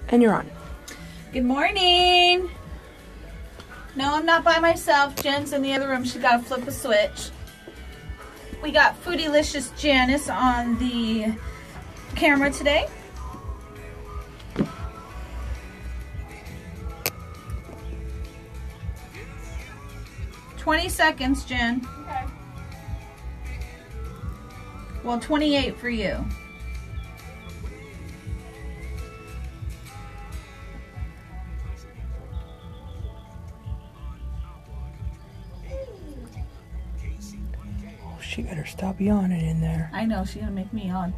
And you're on. Good morning. No, I'm not by myself. Jen's in the other room. She's got to flip a switch. We got Foodylicious Janice on the camera today. $20, Jen. Okay. Well, 28 for you. Oh, she better stop yawning in there. I know, she's gonna make me yawn.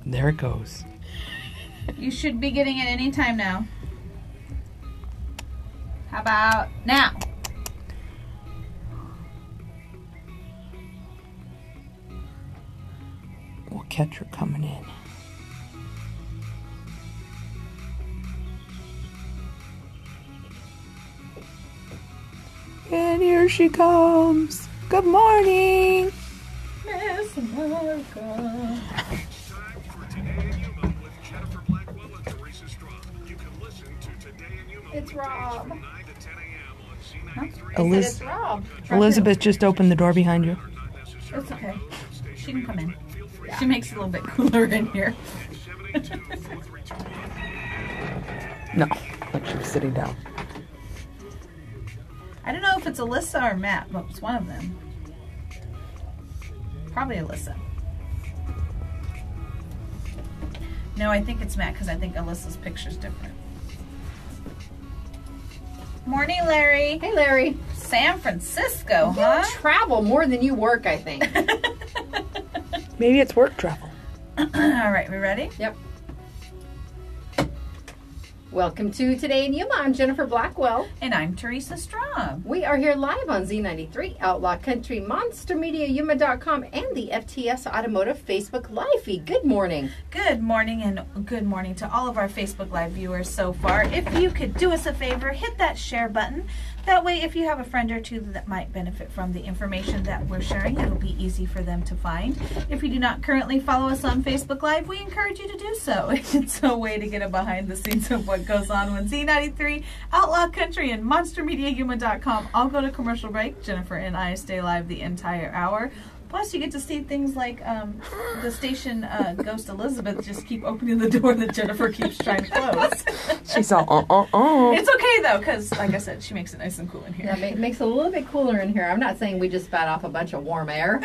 There it goes. You should be getting it any time now. How about now? We'll catch her coming in. And here she comes. Good morning. Miss America. It's Rob. Huh? It's Rob. Elizabeth just opened the door behind you. It's okay. She can come in. Yeah. She makes it a little bit cooler in here. No, like she was sitting down. I don't know if it's Alyssa or Matt, but it's one of them. Probably Alyssa. No, I think it's Matt because I think Alyssa's picture's different. Morning, Larry. Hey, Larry. San Francisco, You huh? travel more than you work, I think. Maybe it's work travel. All right, we ready? Yep. Welcome to Today in Yuma. I'm Jennifer Blackwell. And I'm Teresa Straub. We are here live on Z93, Outlaw Country, Monster Media, Yuma.com, and the FTS Automotive Facebook Live feed. Good morning. Good morning, and good morning to all of our Facebook Live viewers so far. If you could do us a favor, hit that share button. That way, if you have a friend or two that might benefit from the information that we're sharing, it'll be easy for them to find. If you do not currently follow us on Facebook Live, we encourage you to do so. It's a way to get a behind the scenes of what goes on when Z93, Outlaw Country, and MonsterMediaHuma.com all go to commercial break. Jennifer and I stay live the entire hour. Plus, you get to see things like the station Ghost Elizabeth just keep opening the door that Jennifer keeps trying to close. She's all, It's okay, though, because, like I said, she makes it nice and cool in here. Yeah, it makes it a little bit cooler in here. I'm not saying we just spat off a bunch of warm air,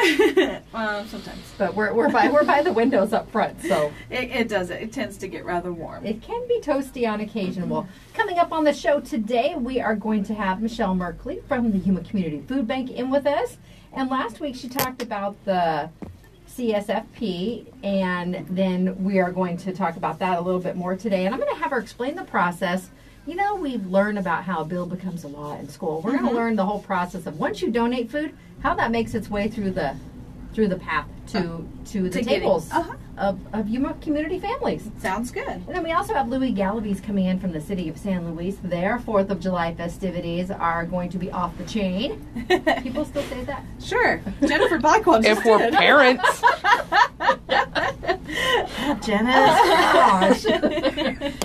Well, sometimes. but we're by the windows up front, so It does. It tends to get rather warm. it can be toasty on occasion. Well, coming up on the show today, we are going to have Michelle Merkley from the Yuma Community Food Bank in with us. And last week she talked about the CSFP, and then we are going to talk about that a little bit more today. And I'm going to have her explain the process. You know, we've learned about how a bill becomes a law in school. We're going to learn the whole process of once you donate food, how that makes its way through the path to the tables of Yuma community families. Sounds good. And then we also have Louis Galavies coming in from the city of San Luis. Their 4th of July festivities are going to be off the chain. People still say that? Sure. Jennifer Blackwell just if we're did. parents. Janice. Gosh.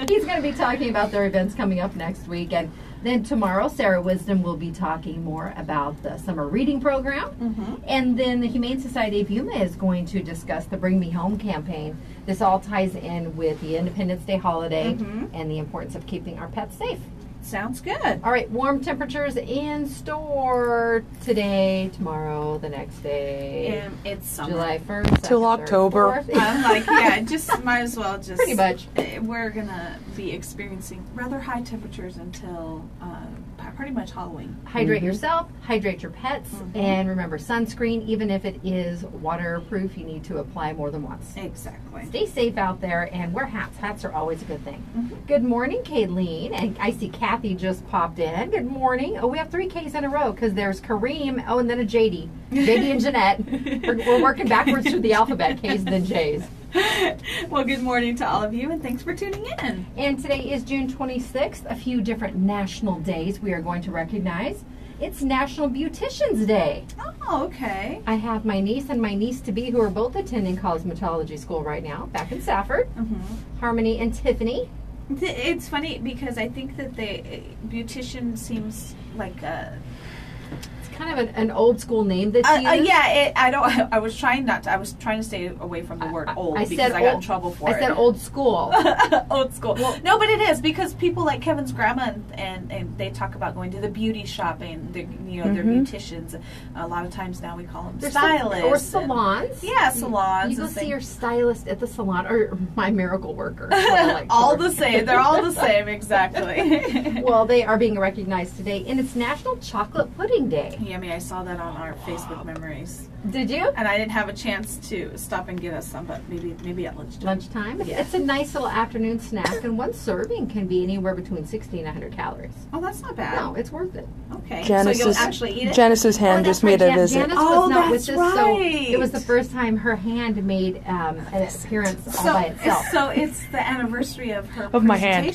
He's going to be talking about their events coming up next week. And then tomorrow, Sarah Wisdom will be talking more about the summer reading program. And then the Humane Society of Yuma is going to discuss the Bring Me Home campaign. This all ties in with the Independence Day holiday and the importance of keeping our pets safe. Sounds good. All right, warm temperatures in store today, tomorrow, the next day. It's summer. July 1st. Till 2nd, 3rd, October. 4th. I'm like, yeah, just might as well just. Pretty much. We're going to be experiencing rather high temperatures until pretty much Halloween. Hydrate yourself, hydrate your pets, and remember sunscreen, even if it is waterproof, you need to apply more than once. Exactly. Stay safe out there and wear hats. Hats are always a good thing. Good morning, Kayleen. And I see Kathy just popped in. Good morning. Oh, we have 3 Ks in a row because there's Kareem, oh, and then a JD. JD and Jeanette. We're working backwards through the alphabet, Ks and then Js. Well, good morning to all of you, and thanks for tuning in. And today is June 26th, a few different national days we are going to recognize. It's National Beautician's Day. Oh, okay. I have my niece and my niece-to-be who are both attending cosmetology school right now, back in Safford. Harmony and Tiffany. It's funny because I think that the beautician seems like a... Kind of an old school name that's used. Yeah, I was trying to stay away from the word old because I got in trouble for it. I said old school. Old school. Well, no, but it is because people like Kevin's grandma and they talk about going to the beauty shop and they're beauticians. A lot of times now we call them stylists or salons. Salons. You go see your stylist at the salon or my miracle worker. Like all the same. They're all the same, exactly. Well, they are being recognized today, and it's National Chocolate Pudding Day. Yummy, I saw that on our Facebook memories. Did you? And I didn't have a chance to stop and get us some, but maybe at lunchtime. Lunchtime? Yeah. It's a nice little afternoon snack, and one serving can be anywhere between 60 and 100 calories. Oh, that's not bad. No, it's worth it. Okay. So you'll actually eat it? Janice's hand just made a visit. Janice was not with us, right. so it was the first time her hand made an appearance all by itself. So it's the anniversary of her of my hand.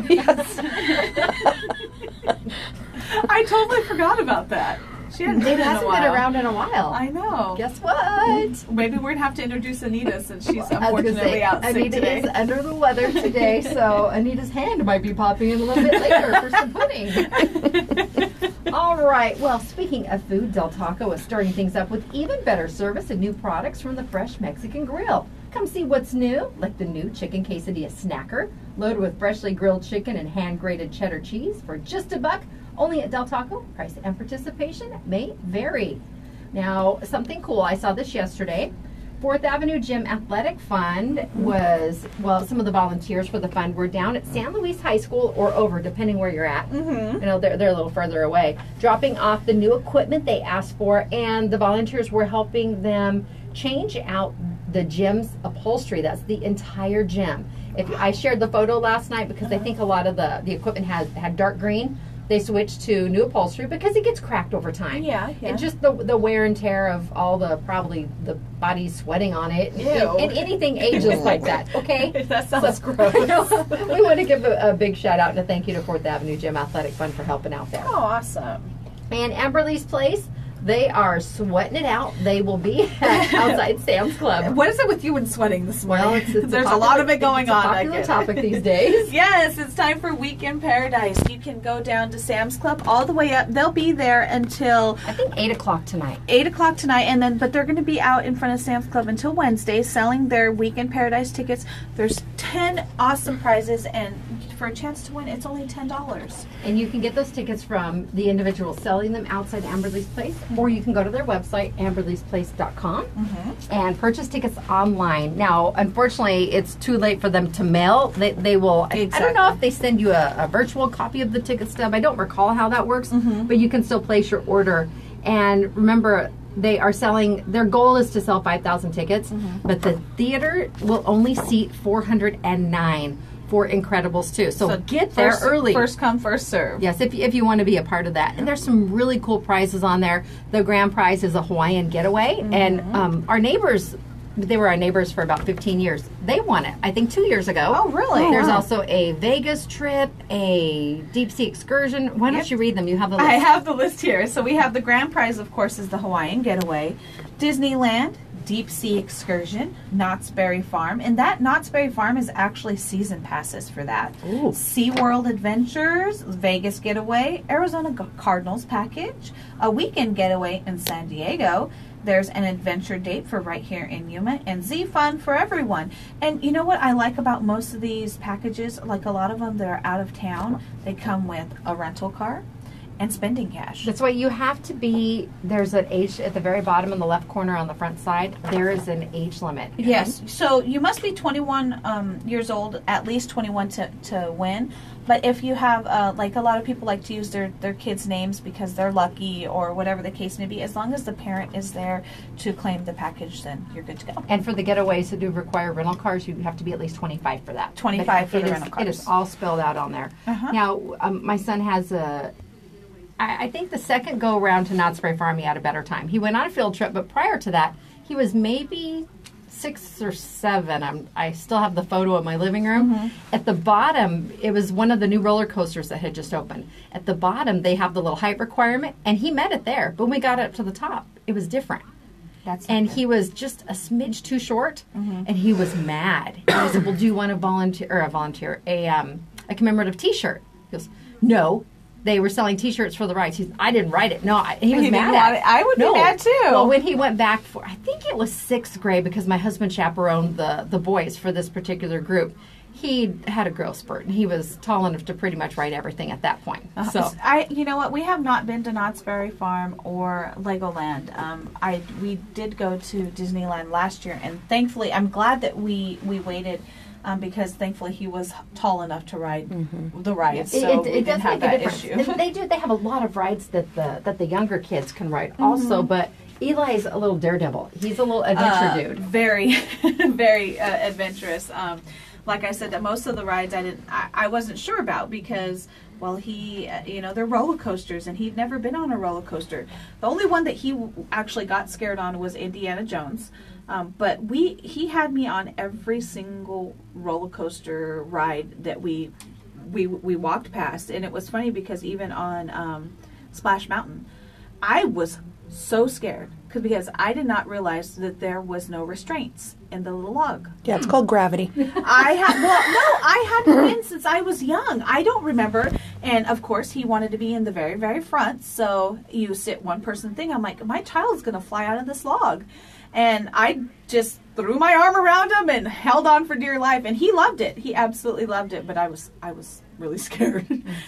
Yes. I totally forgot about that. She hasn't been around in a while. I know. Guess what? Maybe we're going to have to introduce Anita since she's unfortunately out sick Anita today. is under the weather today, so Anita's hand might be popping in a little bit later for some pudding. All right. Well, speaking of food, Del Taco is starting things up with even better service and new products from the Fresh Mexican Grill. Come see what's new, like the new Chicken Quesadilla Snacker, loaded with freshly grilled chicken and hand-grated cheddar cheese for just $1. Only at Del Taco. Price and participation may vary. Now, something cool. I saw this yesterday. 4th Avenue Gym Athletic Fund was, some of the volunteers for the fund were down at San Luis High School or over, depending where you're at. Mm-hmm. You know, they're a little further away. Dropping off the new equipment they asked for, and the volunteers were helping them change out the gym's upholstery. That's the entire gym. I shared the photo last night because I think a lot of the equipment had dark green. They switched to new upholstery because it gets cracked over time. Yeah. And just the wear and tear of all probably the body sweating on it. And anything ages like that, okay? That sounds gross. We want to give a big shout out and a thank you to 4th Avenue Gym Athletic Fund for helping out there. Oh, awesome. And Amberly's Place, they are sweating it out. They will be at outside Sam's Club. What is it with you and sweating this morning? Well, there's a lot of it going on. It's a popular topic these days. Yes, it's time for Weekend Paradise. You can go down to Sam's Club all the way up. They'll be there until I think 8 o'clock tonight. 8 o'clock tonight, but they're going to be out in front of Sam's Club until Wednesday selling their Weekend Paradise tickets. There's 10 awesome prizes, and for a chance to win, it's only $10. And you can get those tickets from the individual selling them outside Amberly's Place, or you can go to their website, amberleysplace.com, and purchase tickets online. Now, unfortunately, it's too late for them to mail. They will, Exactly. I don't know if they send you a virtual copy of the ticket stub. I don't recall how that works, but you can still place your order. And remember, they are selling, their goal is to sell 5,000 tickets, but the theater will only seat 409 for Incredibles 2. So get there early. First come, first serve. Yes, if you want to be a part of that. And there's some really cool prizes on there. The grand prize is a Hawaiian getaway. And our neighbors, they were our neighbors for about 15 years. They won it, I think, 2 years ago. Oh, really? There's also a Vegas trip, a deep sea excursion. Why don't you read them? You have the list. I have the list here. So we have the grand prize, of course, is the Hawaiian getaway. Disneyland, deep sea excursion, Knott's Berry Farm, and that Knott's Berry Farm is actually season passes for that. Ooh. SeaWorld Adventures, Vegas getaway, Arizona Cardinals package, a weekend getaway in San Diego. There's an adventure date for right here in Yuma, and Z Fun for everyone. And you know what I like about most of these packages? Like a lot of them that are out of town, they come with a rental car and spending cash. That's why you have to be, there's an age at the very bottom in the left corner on the front side. There is an age limit. Yes. So you must be 21 years old, at least 21 to win. But if you have, like a lot of people like to use their kids' names because they're lucky or whatever the case may be, as long as the parent is there to claim the package, then you're good to go. And for the getaways that do require rental cars, you have to be at least 25 for that. 25 for It the is- rental cars. It is all spelled out on there. Now, my son has I think the second go around to Knott's Berry Farm, he had a better time. He went on a field trip, but prior to that, he was maybe 6 or 7. I still have the photo in my living room. At the bottom, it was one of the new roller coasters that had just opened. At the bottom, they have the little height requirement, and he met it there. But when we got up to the top, it was different. And he was just a smidge too short, and he was mad. And I said, well, do you want a commemorative T-shirt? He goes, no. They were selling T-shirts for the rides. I didn't write it. No, he was mad at it. I would be mad too. Well, when he went back for, I think it was 6th grade, because my husband chaperoned the boys for this particular group. He had a growth spurt, and he was tall enough to pretty much ride everything at that point. So, you know what? We have not been to Knott's Berry Farm or Legoland. We did go to Disneyland last year, and thankfully, I'm glad that we waited. Because thankfully he was tall enough to ride the rides, so we didn't have that issue. They have a lot of rides that the younger kids can ride also, but Eli's a little daredevil. He's a little adventure dude. Very, very adventurous. Like I said, that most of the rides I wasn't sure about because, well, they're roller coasters, and he'd never been on a roller coaster. The only one that he actually got scared on was Indiana Jones. But he had me on every single roller coaster ride that we walked past, and it was funny because even on Splash Mountain, I was so scared because I did not realize that there was no restraints in the little log. Yeah, it's called gravity. I hadn't been since I was young. I don't remember. And of course, he wanted to be in the very, very front. So you sit one person thing. I'm like, my child's going to fly out of this log. And I just threw my arm around him and held on for dear life. And he loved it. He absolutely loved it. But I was really scared.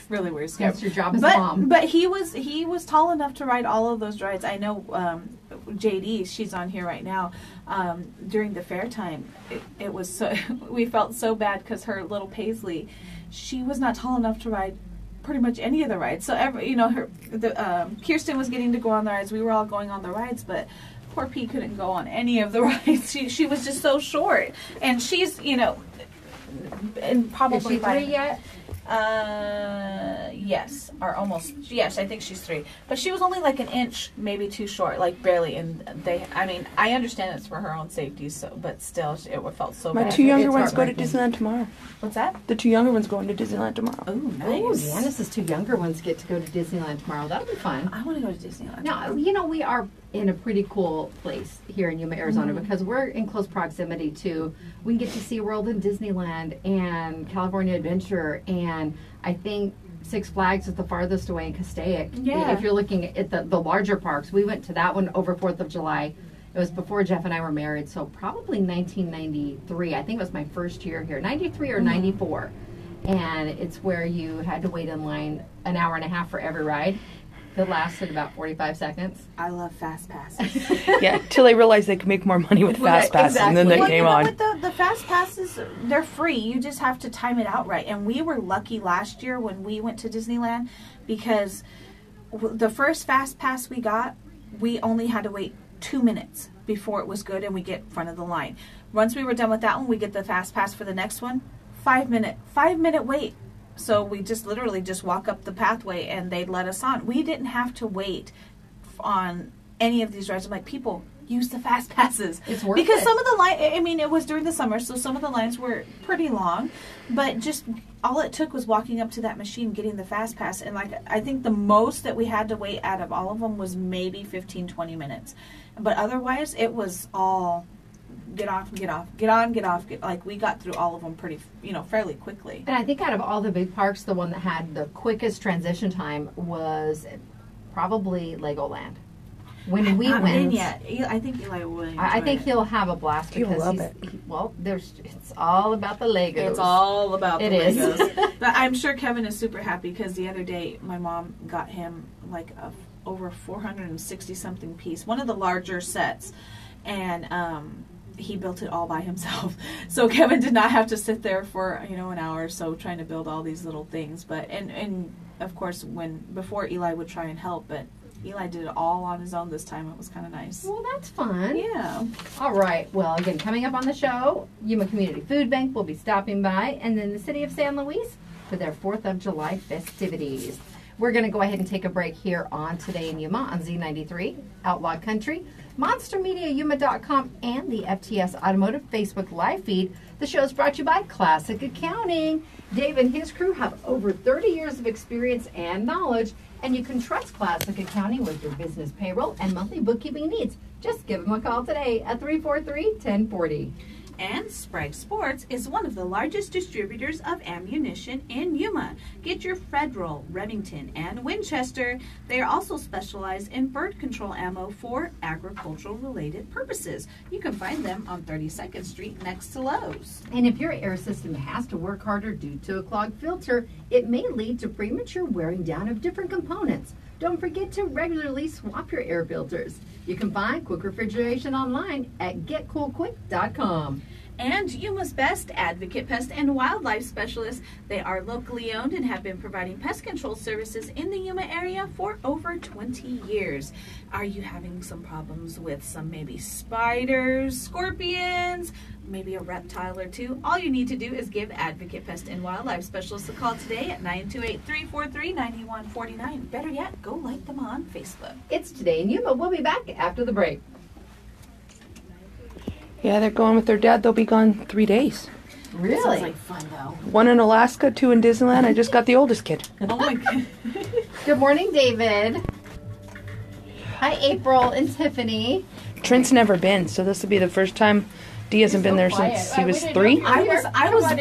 Really, really scared. That's your job as a mom. But he was tall enough to ride all of those rides. I know JD, she's on here right now. During the fair time, it was so we felt so bad because her little Paisley, she was not tall enough to ride pretty much any of the rides. So Kirsten was getting to go on the rides. We were all going on the rides, but poor P couldn't go on any of the rides. She was just so short, and she's and probably is she 3 yet? Yes, or almost. Yes, I think she's 3. But she was only like an inch, maybe too short, like barely. And I understand it's for her own safety, but still, it felt so bad. My 2 younger ones go to Disneyland tomorrow. What's that? The 2 younger ones going to Disneyland tomorrow. Oh, nice. Oh, Deanna's 2 younger ones get to go to Disneyland tomorrow. That'll be fun. I want to go to Disneyland. Now, we are in a pretty cool place here in Yuma, Arizona, because we're in close proximity to, we can get to SeaWorld and Disneyland and California Adventure, and I think Six Flags is the farthest away in Castaic. Yeah. If you're looking at the larger parks, we went to that one over 4th of July. It was before Jeff and I were married, so probably 1993. I think it was my first year here, 93 or 94. And it's where you had to wait in line an hour and a half for every ride. That lasted about 45 seconds. I love Fast Passes. Yeah, till they realized they could make more money with Fast Passes, and then they came on. With the Fast Passes, they're free. You just have to time it out right. And we were lucky last year when we went to Disneyland because the first Fast Pass we got, we only had to wait 2 minutes before it was good and we get in front of the line. Once we were done with that one, we get the Fast Pass for the next one. 5 minute wait. So we just literally just walk up the pathway and they'd let us on. We didn't have to wait on any of these rides. I'm like, people, use the Fast Passes. It's worth because it. some of the line, I mean, it was during the summer, so some of the lines were pretty long, but just all it took was walking up to that machine, getting the Fast Pass, and like I think the most that we had to wait out of all of them was maybe 15, 20 minutes. But otherwise, it was all get off, get off, get on, get off. Like we got through all of them pretty, fairly quickly. And I think out of all the big parks, the one that had the quickest transition time was probably Legoland. When we went, yet. I think Eli will. I think he'll have a blast He'll because love it. It's all about the Legos. It's all about the It is. Legos. But I'm sure Kevin is super happy because the other day my mom got him like over 460 something piece, one of the larger sets, and he built it all by himself. So Kevin did not have to sit there for an hour or so trying to build all these little things. But and of course before Eli would try and help, but Eli did it all on his own this time. It was kind of nice. Well, that's fun. Yeah. All right. Well, again, coming up on the show, Yuma Community Food Bank will be stopping by, and then the City of San Luis for their 4th of July festivities. We're going to go ahead and take a break here on Today in Yuma on Z93, Outlaw Country, MonsterMediaYuma.com, and the FTS Automotive Facebook Live feed. The show is brought to you by Classic Accounting. Dave and his crew have over 30 years of experience and knowledge And you can trust Classic Accounting with your business payroll and monthly bookkeeping needs. Just give them a call today at 343-1040. And Sprague Sports is one of the largest distributors of ammunition in Yuma. Get your Federal, Remington, and Winchester. They are also specialized in bird control ammo for agricultural-related purposes. You can find them on 32nd Street next to Lowe's. And if your air system has to work harder due to a clogged filter, it may lead to premature wearing down of different components. Don't forget to regularly swap your air filters. You can find Quick Refrigeration online at getcoolquick.com. And Yuma's Best, Advocate Pest and Wildlife Specialists. They are locally owned and have been providing pest control services in the Yuma area for over 20 years. Are you having some problems with some maybe spiders, scorpions, maybe a reptile or two? All you need to do is give Advocate Pest and Wildlife Specialists a call today at 928-343-9149. Better yet, go like them on Facebook. It's Today in Yuma. We'll be back after the break. Yeah, they're going with their dad. They'll be gone 3 days. Really? Sounds like fun, though. 1 in Alaska, 2 in Disneyland. I just got the oldest kid. Oh, my God. Good morning, David. Hi, April and Tiffany. Trent's never been, so this will be the first time. Dee hasn't been there since he was 3. I was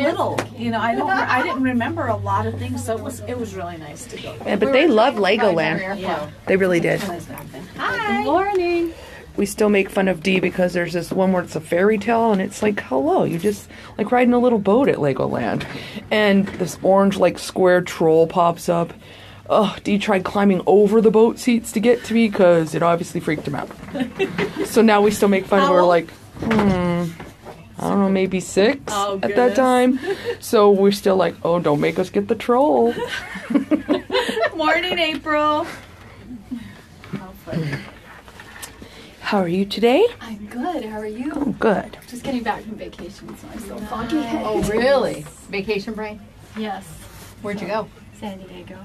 little, you know. I didn't remember a lot of things, so it was really nice to go. Yeah, but they love Legoland. Yeah. They really did. Hi. Good morning. We still make fun of Dee because there's this one where it's a fairy tale, and it's like, hello, you just like riding a little boat at Legoland, and this orange like square troll pops up. Oh, Dee tried climbing over the boat seats to get to me because it obviously freaked him out. So now we still make fun of her, like, I don't know, maybe 6 at that time. So we're still like, oh, don't make us get the troll. Morning, April. How funny. How are you today? I'm good. How are you? Oh, good. Just getting back from vacation, so I'm still foggy. Oh, really? Vacation brain? Yes. Where'd you go? San Diego.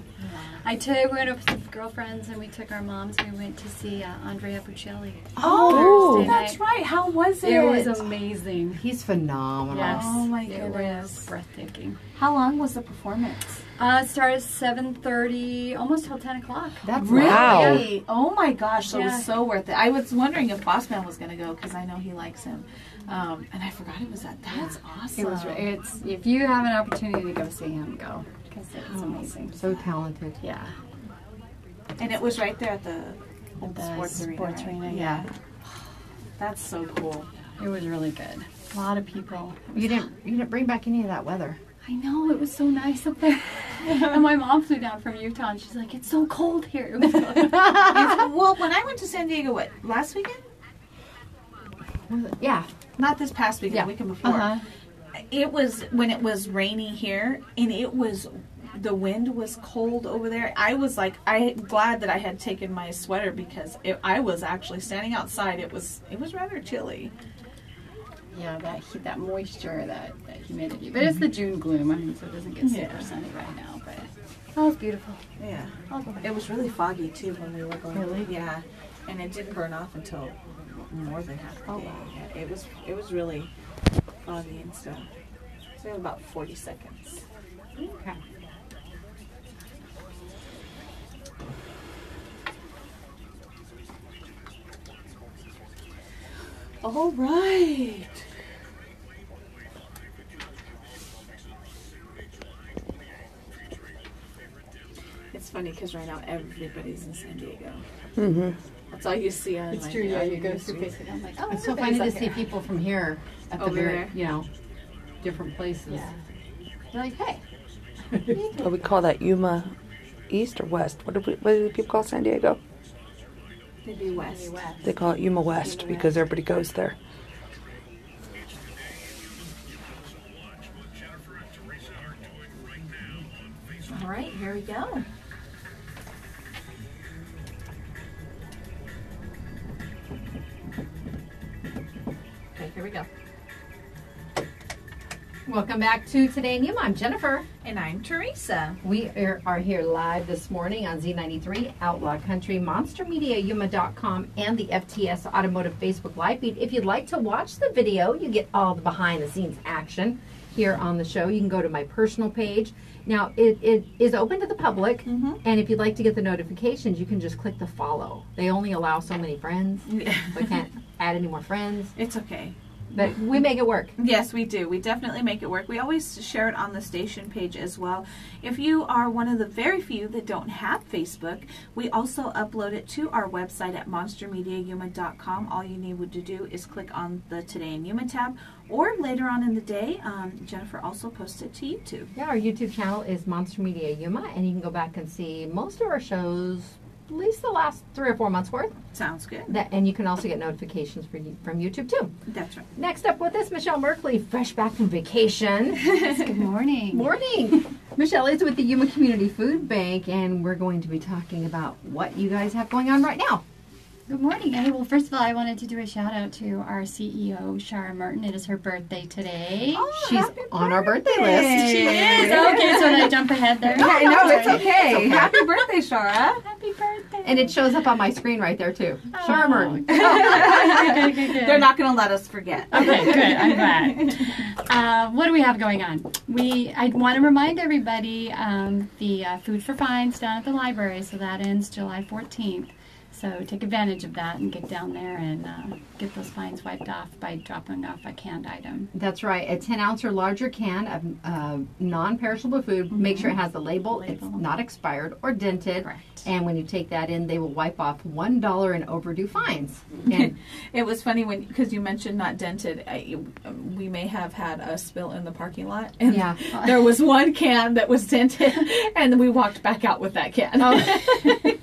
We went up with girlfriends and we took our moms. We went to see Andrea Bocelli. Oh, Thursday that's night. right. How was it? It was amazing. He's phenomenal. Yes. Oh my It goodness. was breathtaking. How long was the performance? It started at 7:30, almost till 10 o'clock. That's Wow. Really? Oh my gosh, that Yeah. was so worth it. I was wondering if Bossman was going to go because I know he likes him. And I forgot it was that. That's awesome. It was. It's if you have an opportunity to go see him, go because it's amazing. so talented. Yeah. And it was right there at the old The sports arena. sports right? arena, Yeah. That's so cool. It was really good. A lot of people. You didn't bring back any of that weather. I know, it was so nice up there. And my mom flew down from Utah and she's like, it's so cold here. It was really Well, when I went to San Diego, what, last weekend? Yeah. Not this past weekend, Yeah. the weekend before. It was when it was rainy here, and the wind was cold over there. I was like, I'm glad that I had taken my sweater because I was actually standing outside. It was rather chilly. Yeah, that moisture, that humidity. But it's the June gloom, I mean, so it doesn't get super sunny right now. But oh, it's beautiful. Yeah. I'll go back. It was really foggy too when we were going. Really? Yeah. And it didn't burn off until more than half the day. Yeah, it was really foggy and stuff. So about 40 seconds. Okay. All right. It's funny because right now everybody's in San Diego. Mm-hmm. That's all you see on. It's like, true, yeah, you go news through feeds. Facebook. I'm like, oh, It's so funny everybody's to up see here. people from here at the Over very, there. different places. Yeah. You're like, hey. What we call that, Yuma East or West? What do people call San Diego? They'd be west. They call it Yuma West because everybody goes there. All right, here we go. Okay, here we go. Welcome back to Today in Yuma. I'm Jennifer. And I'm Teresa. We are here live this morning on Z93, Outlaw Country, Monster Media, Yuma.com, and the FTS Automotive Facebook Live feed. If you'd like to watch the video, you get all the behind-the-scenes action. here on the show, you can go to my personal page. Now, it is open to the public, and if you'd like to get the notifications, you can just click the follow. They only allow so many friends, so I can't add any more friends. It's okay. But we make it work. Yes, we do. We definitely make it work. We always share it on the station page as well. If you are one of the very few that don't have Facebook, we also upload it to our website at monstermediayuma.com. All you need to do is click on the Today in Yuma tab, or later on in the day, Jennifer also posts it to YouTube. Yeah, our YouTube channel is Monster Media Yuma, and you can go back and see most of our shows, at least the last 3 or 4 months worth. Sounds good. And you can also get notifications from YouTube too. That's right. Next up with us, Michelle Merkley, fresh back from vacation. Good morning. Morning. Michelle is with the Yuma Community Food Bank, and we're going to be talking about what you guys have going on right now. Good morning. Hey, well, first of all, I wanted to do a shout out to our CEO, Shara Merton. It is her birthday today. Oh, She's happy on our birthday birthday. list. She is. Okay, so did I jump ahead there? No, it's okay. Happy birthday, Shara. Happy birthday. And it shows up on my screen right there too. Shara Merton. Good. They're not going to let us forget. Okay, good. I'm glad. What do we have going on? I want to remind everybody the Food for Fines down at the library, so that ends July 14th. So take advantage of that and get down there and get those fines wiped off by dropping off a canned item. That's right. A 10-ounce or larger can of non-perishable food. Make sure it has the label. It's not expired or dented. Correct. And when you take that in, they will wipe off $1 in overdue fines. And It was funny because you mentioned not dented. We may have had a spill in the parking lot, and yeah, there was one can that was dented, and we walked back out with that can.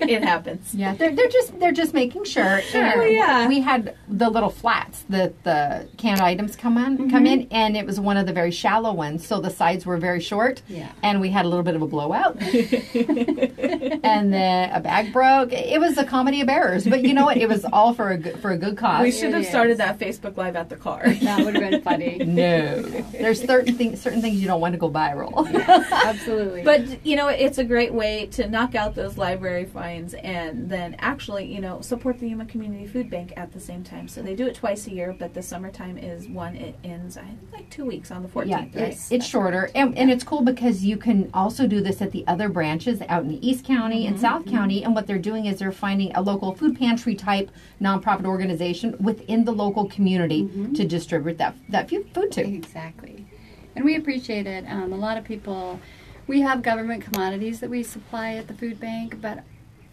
It happens. yeah, they're just making sure. Sure, yeah. We had the little flats that the canned items come in, and it was one of the very shallow ones, so the sides were very short. Yeah. And we had a little bit of a blowout, and then a bag broke. It was a comedy of errors, but you know what? It was all for a good cause. We should have started that Facebook Live at the car. That would have been funny. No, there's certain things you don't want to go viral. Absolutely. But, it's a great way to knock out those library fines and then actually, support the Yuma Community Food Bank at the same time. So they do it twice a year, but the summertime is one. It ends, I think, like 2 weeks on the 14th, Yeah, right? it's shorter. And it's cool because you can also do this at the other branches out in the East County and South County. And what they're doing is they're finding a local food pantry type nonprofit organization within the local community to distribute that food to. Exactly. And we appreciate it. A lot of people, we have government commodities that we supply at the food bank, but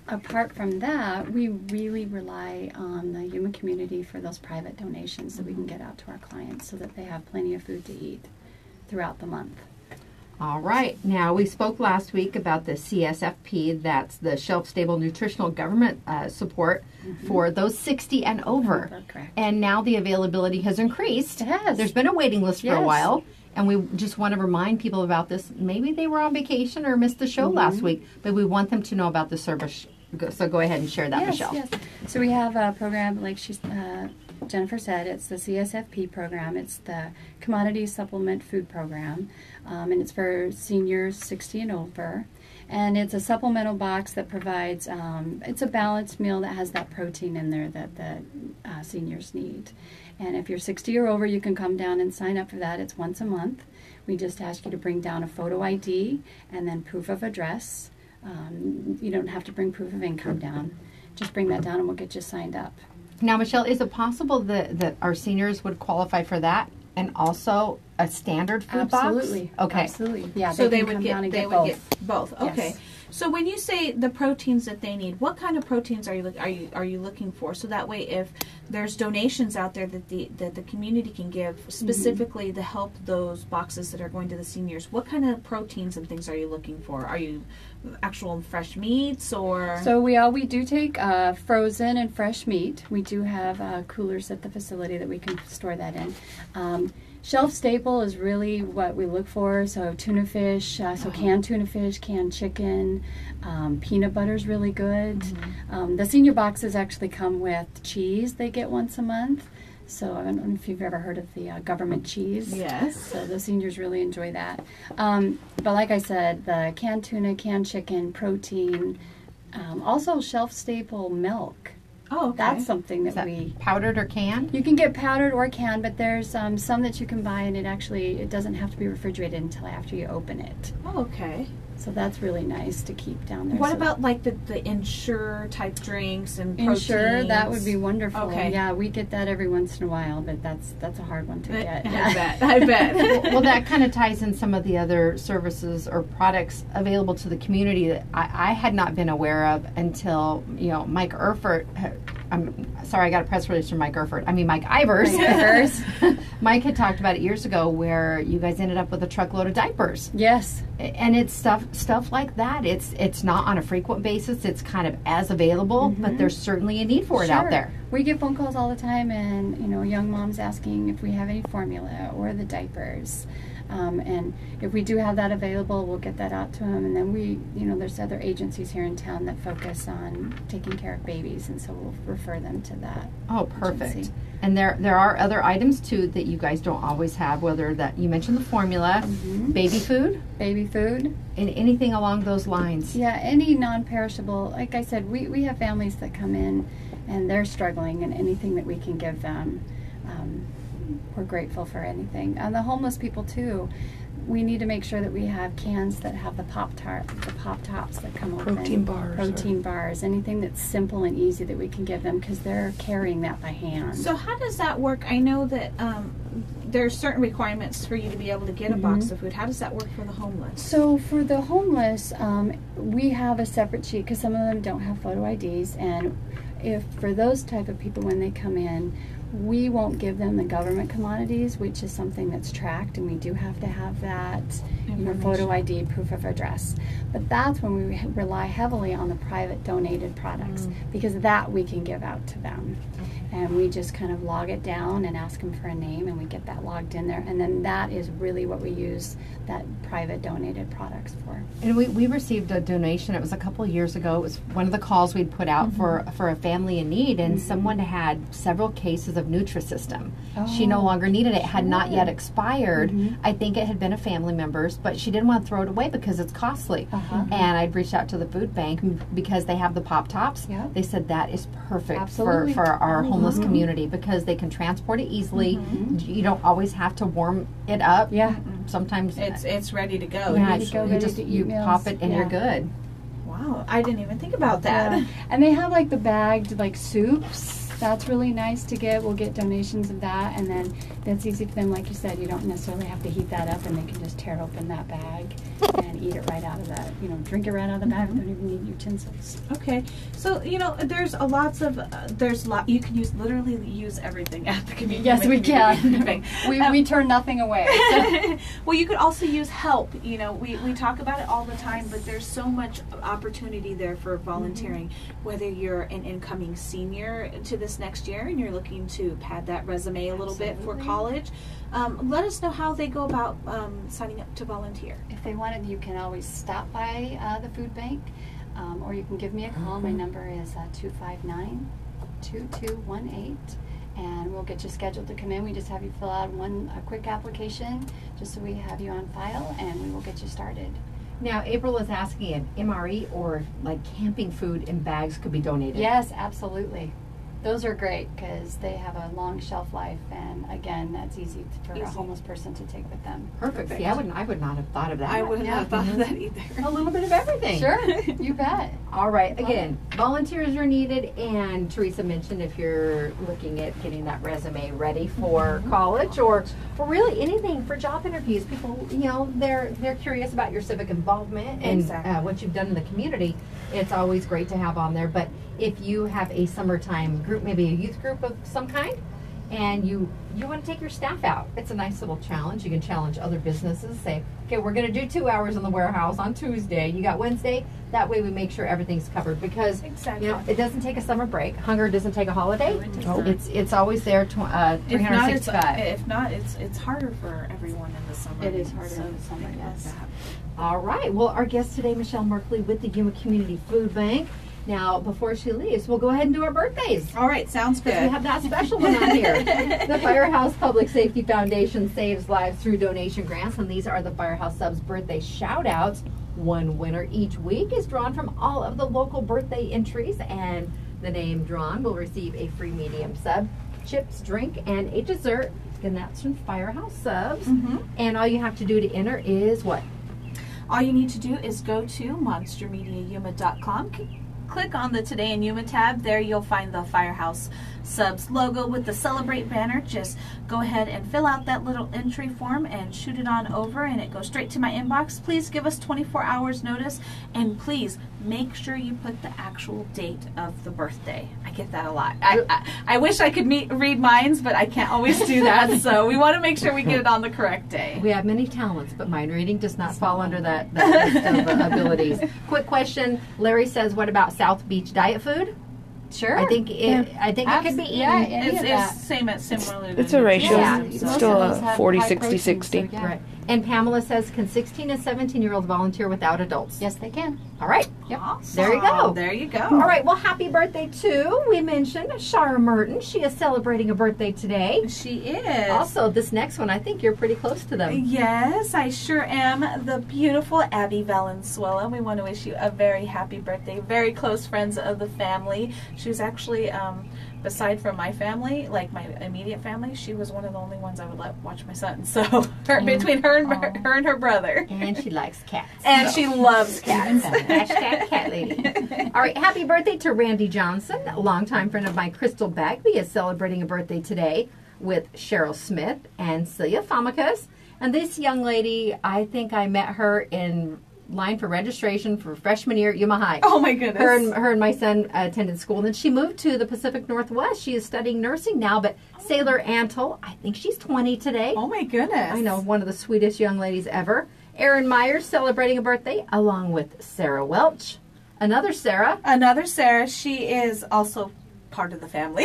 apart from that, we really rely on the Yuma community for those private donations that we can get out to our clients so that they have plenty of food to eat throughout the month. All right. Now, we spoke last week about the CSFP. That's the Shelf-Stable Nutritional Government Support for those 60 and over. Correct. And now the availability has increased. It has. There's been a waiting list for a Yes. while. And we just want to remind people about this. Maybe they were on vacation or missed the show last week, but we want them to know about the service. So go ahead and share that, Michelle. Yes. So we have a program, like Jennifer said, it's the CSFP program. It's the Commodity Supplement Food Program, and it's for seniors 60 and over. And it's a supplemental box that provides, it's a balanced meal that has that protein in there that the seniors need. And if you're 60 or over, you can come down and sign up for that. It's once a month. We just ask you to bring down a photo ID and then proof of address. You don't have to bring proof of income down. Just bring that down and we'll get you signed up. Now, Michelle, is it possible that our seniors would qualify for that and also a standard food Absolutely. box? Okay. Absolutely. Yeah, So they can would come get down and they get would both. get both. Okay. Yes. So when you say the proteins that they need, what kind of proteins are you looking for? So that way, if there's donations out there that the community can give specifically to help those boxes that are going to the seniors, what kind of proteins and things are you looking for? Are you actual fresh meats or? So we do take frozen and fresh meat. We do have coolers at the facility that we can store that in. Shelf staple is really what we look for. So tuna fish, canned tuna fish, canned chicken, peanut butter is really good. The senior boxes actually come with cheese they get once a month. So I don't know if you've ever heard of the government cheese. Yes. So the seniors really enjoy that. But like I said, the canned tuna, canned chicken, protein, also shelf staple milk. Oh, okay. That's something Is that that we... powdered or canned? You can get powdered or canned, but there's some that you can buy, and it doesn't have to be refrigerated until after you open it. Oh, okay. So that's really nice to keep down there. What So about like the Ensure type drinks and proteins? Ensure, that would be wonderful. Okay. Yeah, we get that every once in a while, but that's a hard one to get. I bet. Well, that kind of ties in some of the other services or products available to the community that I had not been aware of until, Mike Erfurt. I'm sorry, I got a press release from Mike Erfurt. I mean, Mike Ivers. Mike had talked about it years ago where you guys ended up with a truckload of diapers. Yes. And it's stuff like that. It's not on a frequent basis. It's kind of as available, but there's certainly a need for it out there. We get phone calls all the time, and young moms asking if we have any formula or the diapers. And if we do have that available, we'll get that out to them. And then there's other agencies here in town that focus on taking care of babies, and so we'll refer them to that. Oh, perfect. agency. And there are other items too that you guys don't always have. Whether that you mentioned the formula, baby food, and anything along those lines. Yeah, any non-perishable. Like I said, we have families that come in and they're struggling, and anything that we can give them. We're grateful for anything. And the homeless people too. We need to make sure that we have cans that have the pop tops that come open. Protein bars, anything that's simple and easy that we can give them, because they're carrying that by hand. So how does that work? I know that there are certain requirements for you to be able to get a box of food. How does that work for the homeless? So for the homeless, we have a separate sheet because some of them don't have photo IDs, and if for those type of people when they come in, we won't give them the government commodities, which is something that's tracked, and we do have to have that, photo ID, proof of address. But that's when we rely heavily on the private donated products, because that we can give out to them. And we just kind of log it down and ask them for a name, and we get that logged in there. And then that is really what we use that private donated products for. And we received a donation. It was a couple of years ago. It was one of the calls we'd put out for a family in need, and someone had several cases of Nutrisystem. She no longer needed it. It had not yet expired. I think it had been a family member's, but she didn't want to throw it away because it's costly. And I'd reached out to the food bank because they have the pop tops. They said that is perfect for our homeless community, because they can transport it easily. You don't always have to warm it up. Sometimes it's ready to go. You pop it and you're good. Wow, I didn't even think about that. And they have like the bagged soups. That's really nice to get. We'll get donations of that, and then that's easy for them. Like you said, you don't necessarily have to heat that up, and they can just tear open that bag and eat it right out of that. Drink it right out of the bag. Don't even need utensils. Okay, so there's you can literally use everything at the community. Yes, we can. we turn nothing away. So. Well, you could also use help. We talk about it all the time, but there's so much opportunity there for volunteering. Whether you're an incoming senior to this next year and you're looking to pad that resume a little bit for college, let us know how they go about signing up to volunteer. If they want it, you can always stop by the food bank, or you can give me a call. My number is 259-2218, and we'll get you scheduled to come in. We just have you fill out a quick application just so we have you on file, and we will get you started. Now, April is asking if MRE or camping food in bags could be donated. Yes, absolutely. Those are great because they have a long shelf life, and again, that's easy for a homeless person to take with them. Perfect. See, I would not have thought of that. I wouldn't have thought of that either. A little bit of everything. Sure, you bet. All right. Again, volunteers are needed, and Teresa mentioned if you're looking at getting that resume ready for college or really anything for job interviews, people, they're curious about your civic involvement and what you've done in the community. It's always great to have on there. But if you have a summertime group, maybe a youth group of some kind, and you want to take your staff out, it's a nice little challenge. You can challenge other businesses. Say, okay, we're going to do 2 hours in the warehouse on Tuesday. You got Wednesday. That way we make sure everything's covered, because it doesn't take a summer break. Hunger doesn't take a holiday. It's always there. 365. If not, it's harder for everyone in the summer. It is harder in the summer. Yes. All right. Well, our guest today, Michelle Merkley with the Yuma Community Food Bank. Now, before she leaves, we'll go ahead and do our birthdays. All right, sounds good. We have that special one on here. The Firehouse Public Safety Foundation saves lives through donation grants, and these are the Firehouse Subs birthday shout-outs. One winner each week is drawn from all of the local birthday entries, and The name drawn will receive a free medium sub, chips, drink, and a dessert. And that's from Firehouse Subs. And all you have to do to enter is what? All you need to do is go to monstermediayuma.com. Click on the Today in Yuma tab. There you'll find the Firehouse Subs logo with the Celebrate banner. Just go ahead and fill out that little entry form and shoot it on over, and it goes straight to my inbox. Please give us 24 hours notice, and please make sure you put the actual date of the birthday. I get that a lot. I wish I could read minds, but I can't always do that, so we want to make sure we get it on the correct day. We have many talents, but mind reading does not fall under that list of abilities. Quick question. Larry says, what about South Beach diet food? Sure. I think it could be eaten. Yeah, any of that. It's similar. It's a ratio. Yeah. It's Most still of those a have 40, high 60, protein, 60. so yeah. Right. And Pamela says, can 16 and 17-year-olds volunteer without adults? Yes, they can. All right. Yep. Awesome. There you go. There you go. All right. Well, happy birthday to, we mentioned, Shara Merton. She is celebrating a birthday today. She is. Also, this next one, I think you're pretty close to them. Yes, I sure am. The beautiful Abby Valenzuela. We want to wish you a very happy birthday. Very close friends of the family. She was actually, beside from my family, like my immediate family, she was one of the only ones I would let watch my son. So between her and her brother. And she likes cats. And she loves cats. Hashtag cat lady. All right, happy birthday to Randy Johnson, a longtime friend of mine. Crystal Bagby is celebrating a birthday today with Cheryl Smith and Celia Famicus. And this young lady, I think I met her in line for registration for freshman year at Yuma High. Oh my goodness. Her and my son attended school, and then she moved to the Pacific Northwest. She is studying nursing now, but Sailor Antle, I think she's 20 today. Oh my goodness. I know, one of the sweetest young ladies ever. Erin Myers celebrating a birthday along with Sarah Welch. Another Sarah. Another Sarah. She is also part of the family.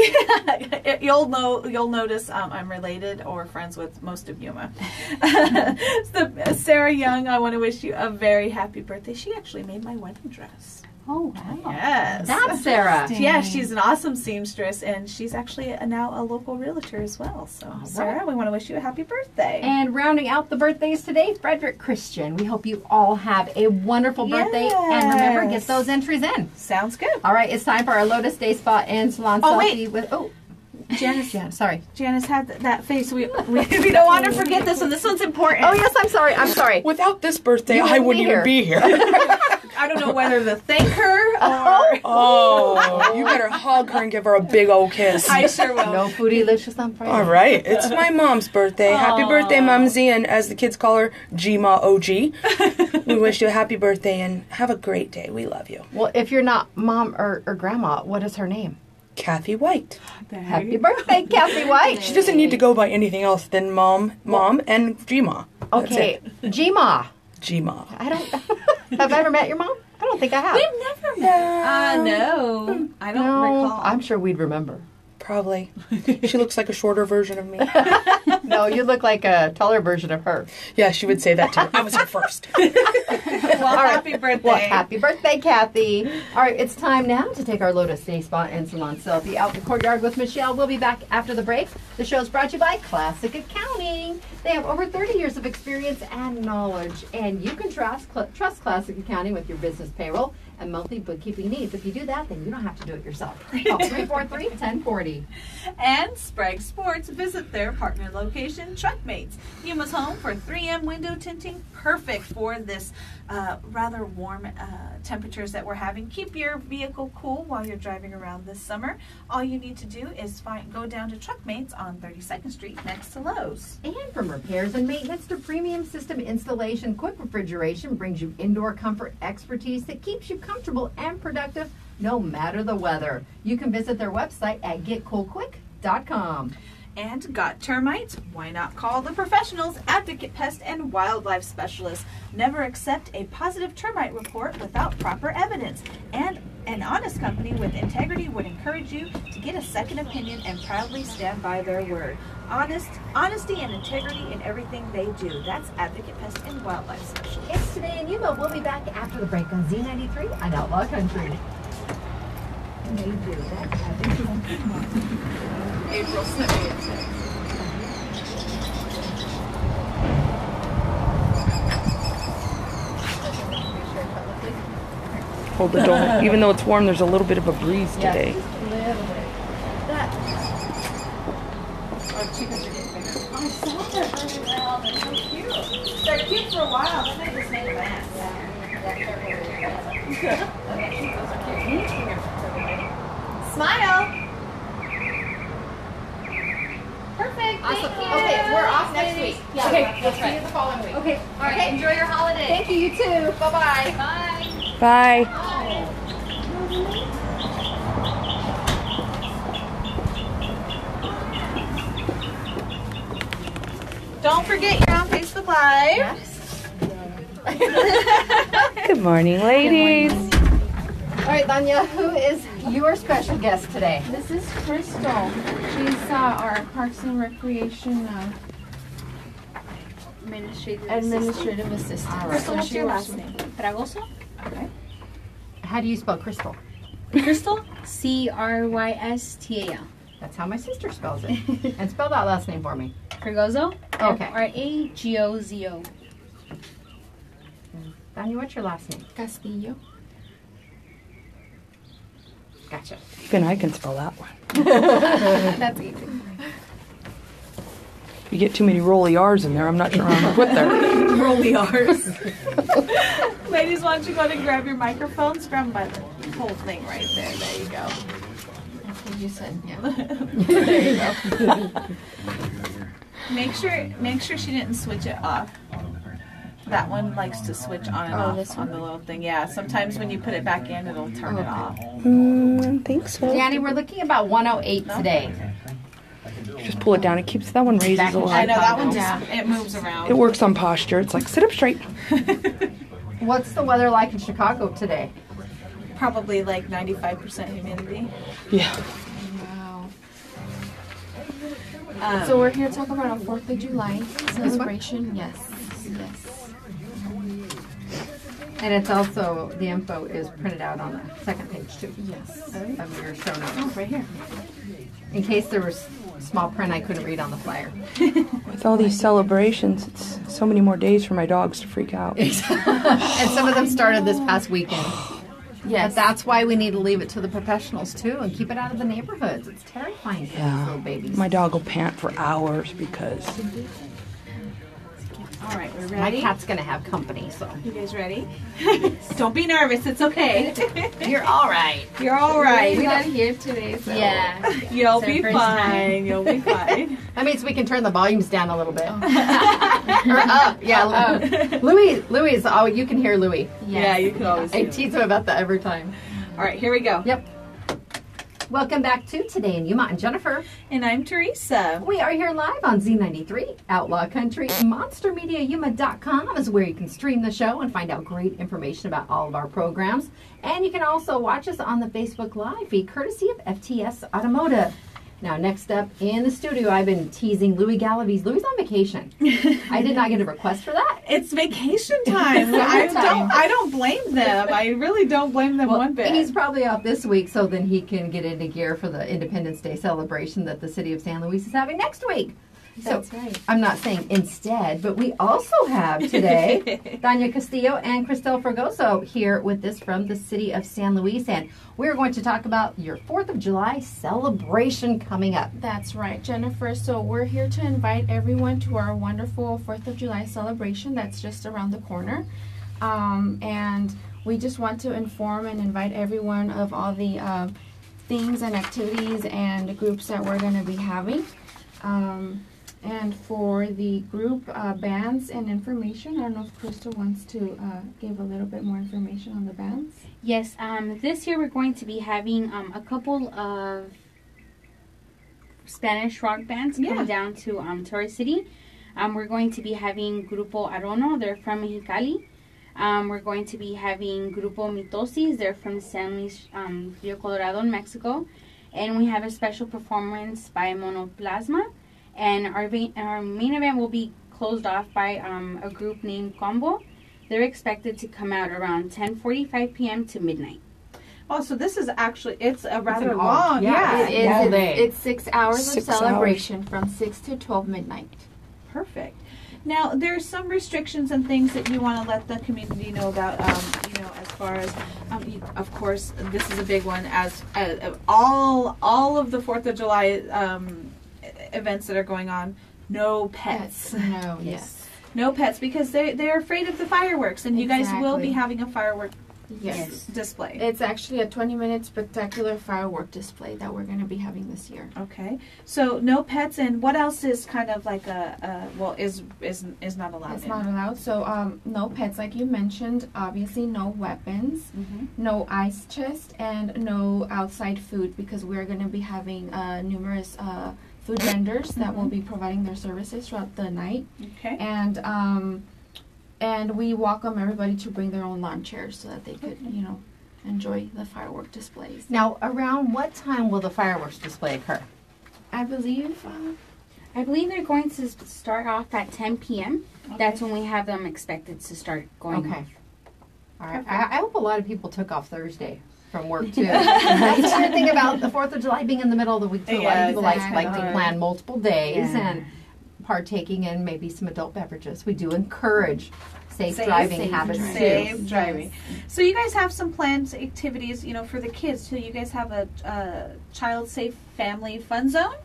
You'll notice I'm related or friends with most of Yuma. So, Sarah Young, I want to wish you a very happy birthday. She actually made my wedding dress. Oh, wow. Yes. That's Sarah. Yeah, she's an awesome seamstress, and she's actually now a local realtor as well. So, Sarah, we want to wish you a happy birthday. And rounding out the birthdays today, Frederick Christian. We hope you all have a wonderful birthday. And remember, get those entries in. Sounds good. All right, it's time for our Lotus Day Spa and Salon Oh, selfie wait. with Janice. Sorry. Janice had that face. We don't want to forget this one. This one's important. Oh yes, I'm sorry. Without this birthday, You I wouldn't wouldn't be even here. be here. I don't know whether to thank her or... Oh, you better hug her and give her a big old kiss. I sure will. No foodylicious on Friday. All right, it's my mom's birthday. Happy birthday, Mumsy, and as the kids call her, Yuma OG. We wish you a happy birthday and have a great day. We love you. Well, if you're not mom or grandma, what is her name? Kathy White. Happy birthday, Kathy White. She doesn't need to go by anything else than mom, and Gma. Okay, Gma. Gma. I don't. Have I ever met your mom? I don't think I have. We've never met. No. I don't recall. I'm sure we'd remember. Probably. She looks like a shorter version of me. No, you look like a taller version of her. Yeah, she would say that too. I was her first. Well, happy birthday. Well, happy birthday, Kathy. All right, it's time now to take our Lotus Day Spa and Salon selfie out in the courtyard with Michelle. We'll be back after the break. The show is brought to you by Classic Accounting. They have over 30 years of experience and knowledge, and you can trust Classic Accounting with your business payroll and monthly bookkeeping needs. If you do that, then you don't have to do it yourself. Call 343-1040. And Sprague Sports. Visit their partner location, Truckmates. Yuma's home for 3M window tinting. Perfect for this rather warm temperatures that we're having. Keep your vehicle cool while you're driving around this summer. All you need to do is go down to Truckmates on 32nd Street next to Lowe's. And from repairs and maintenance to premium system installation, Quick Refrigeration brings you indoor comfort expertise that keeps you comfortable and productive no matter the weather. You can visit their website at getcoolquick.com. And got termites? Why not call the professionals, Advocate Pest and Wildlife Specialists. Never accept a positive termite report without proper evidence. And an honest company with integrity would encourage you to get a second opinion and proudly stand by their word. Honesty and integrity in everything they do. That's Advocate Pest and Wildlife Specialists. It's Today in Yuma. We'll be back after the break on Z93 on Outlaw Country. They do. That's April sent me a text. hold the door. Even though it's warm, there's a little bit of a breeze Yeah, today. just a little bit. Our chickens are getting bigger. I saw that really well. They're so cute. They're cute for a while, then they just make plants. Smile. Perfect. Awesome. Thank you. Okay, we're off next week. Yeah, Okay, that's we'll see right. you the following week. Okay. All right. Okay. Enjoy your holiday. Thank you, you too. Bye-bye. Bye. Bye. Don't forget you're on Facebook Live. Yes. Good morning, ladies. All right, Danya, who is your special guest today? This is Crystal. She's our Parks and Recreation administrative assistant. All right. Crystal, what's your last name? Fragoso. How do you spell Crystal? Crystal? Crystal. That's how my sister spells it. And spell that last name for me. Fragoso. Okay. Fragozo. Danya, what's your last name? Castillo. Gotcha. Even I can spell that one. That's easy. If you get too many rolly R's in there, I'm not sure I'm going to put there. Rolly R's. Ladies, why don't you go ahead and grab your microphones? Grab by the whole thing right there. There you go. That's what you said. Yeah. There you go. Make sure she didn't switch it off. That one likes to switch on and off this on the little thing. Yeah, sometimes when you put it back in, it'll turn it off. I think so. Danny, we're looking about 108 today. Just pull it down. It keeps that one raises a I lot. know that one Yeah. just it moves around. It works on posture. It's like sit up straight. What's the weather like in Chicago today? Probably like 95% humidity. Yeah. Wow. So we're here to talk about our 4th of July celebration. Yes. Yes. And it's also, the info is printed out on the second page too. Yes. Of your show notes. Oh, right here. In case there was small print I couldn't read on the flyer. With all these celebrations, it's so many more days for my dogs to freak out. And some of them started this past weekend. Yes. But that's why we need to leave it to the professionals too and keep it out of the neighborhoods. It's terrifying for these little babies. My dog will pant for hours because All right, we're My ready. cat's gonna have company, so You guys ready? Don't be nervous. It's okay. you're all right. You're all We're right. not here today, so. Yeah. You'll It's our be first fine. time. You'll be fine. That means we can turn the volumes down a little bit. Or up. Yeah. Louis is. Oh, you can hear Louis. Yeah, you can always I do it. tease him about that every time. All right, here we go. Yep. Welcome back to Today in Yuma and Jennifer. And I'm Teresa. We are here live on Z93, Outlaw Country. MonsterMediaYuma.com is where you can stream the show and find out great information about all of our programs. And you can also watch us on the Facebook Live feed, courtesy of FTS Automotive. Now, next up in the studio, I've been teasing Louis Galaviz. Louis on vacation. I did not get a request for that. It's vacation time. I don't blame them. I really don't blame them one bit. He's probably off this week, so then he can get into gear for the Independence Day celebration that the city of San Luis is having next week. That's right. I'm not saying instead, but we also have today Danya Castillo and Cristel Fragoso here with us from the city of San Luis, and we're going to talk about your 4th of July celebration coming up. That's right, Jennifer. So we're here to invite everyone to our wonderful 4th of July celebration that's just around the corner. And we just want to inform and invite everyone of all the things and activities and groups that we're going to be having. And for the group bands and information, I don't know if Crystal wants to give a little bit more information on the bands. Yes, this year we're going to be having a couple of Spanish rock bands come down to Torrey City. We're going to be having Grupo Arono, they're from Mexicali. We're going to be having Grupo Mitosis, they're from San Luis Rio Colorado in Mexico. And we have a special performance by Monoplasma. And our main event will be closed off by a group named Combo. They're expected to come out around 10:45 p.m. to midnight. Oh, so this is actually, it's a rather an long, yeah, It is. all day. It's 6 hours 6 of celebration from 6 to 12 midnight. Perfect. Now, there's some restrictions and things that you want to let the community know about, as far as, of course, this is a big one, as all of the 4th of July events that are going on, no pets. No, yes. No pets, because they're afraid of the fireworks, and you guys will be Exactly. having a firework Yes. display. It's actually a 20-minute spectacular firework display that we're going to be having this year. Okay, so no pets, and what else is kind of like is not allowed? It's not allowed. So no pets, like you mentioned. Obviously, no weapons, no ice chest, and no outside food, because we're going to be having numerous food vendors that will be providing their services throughout the night. Okay. And we welcome everybody to bring their own lawn chairs so that they could, enjoy the firework displays. Now, around what time will the fireworks display occur? I believe they're going to start off at 10 p.m. That's when we have them expected to start going Okay. off. All right. I hope a lot of people took off Thursday from work too. That's the other thing about the 4th of July being in the middle of the week too. A lot of people like to plan multiple days and partaking in maybe some adult beverages. We do encourage safe driving habits too. Safe driving. So you guys have some planned activities, for the kids too. You guys have a child safe family fun zone.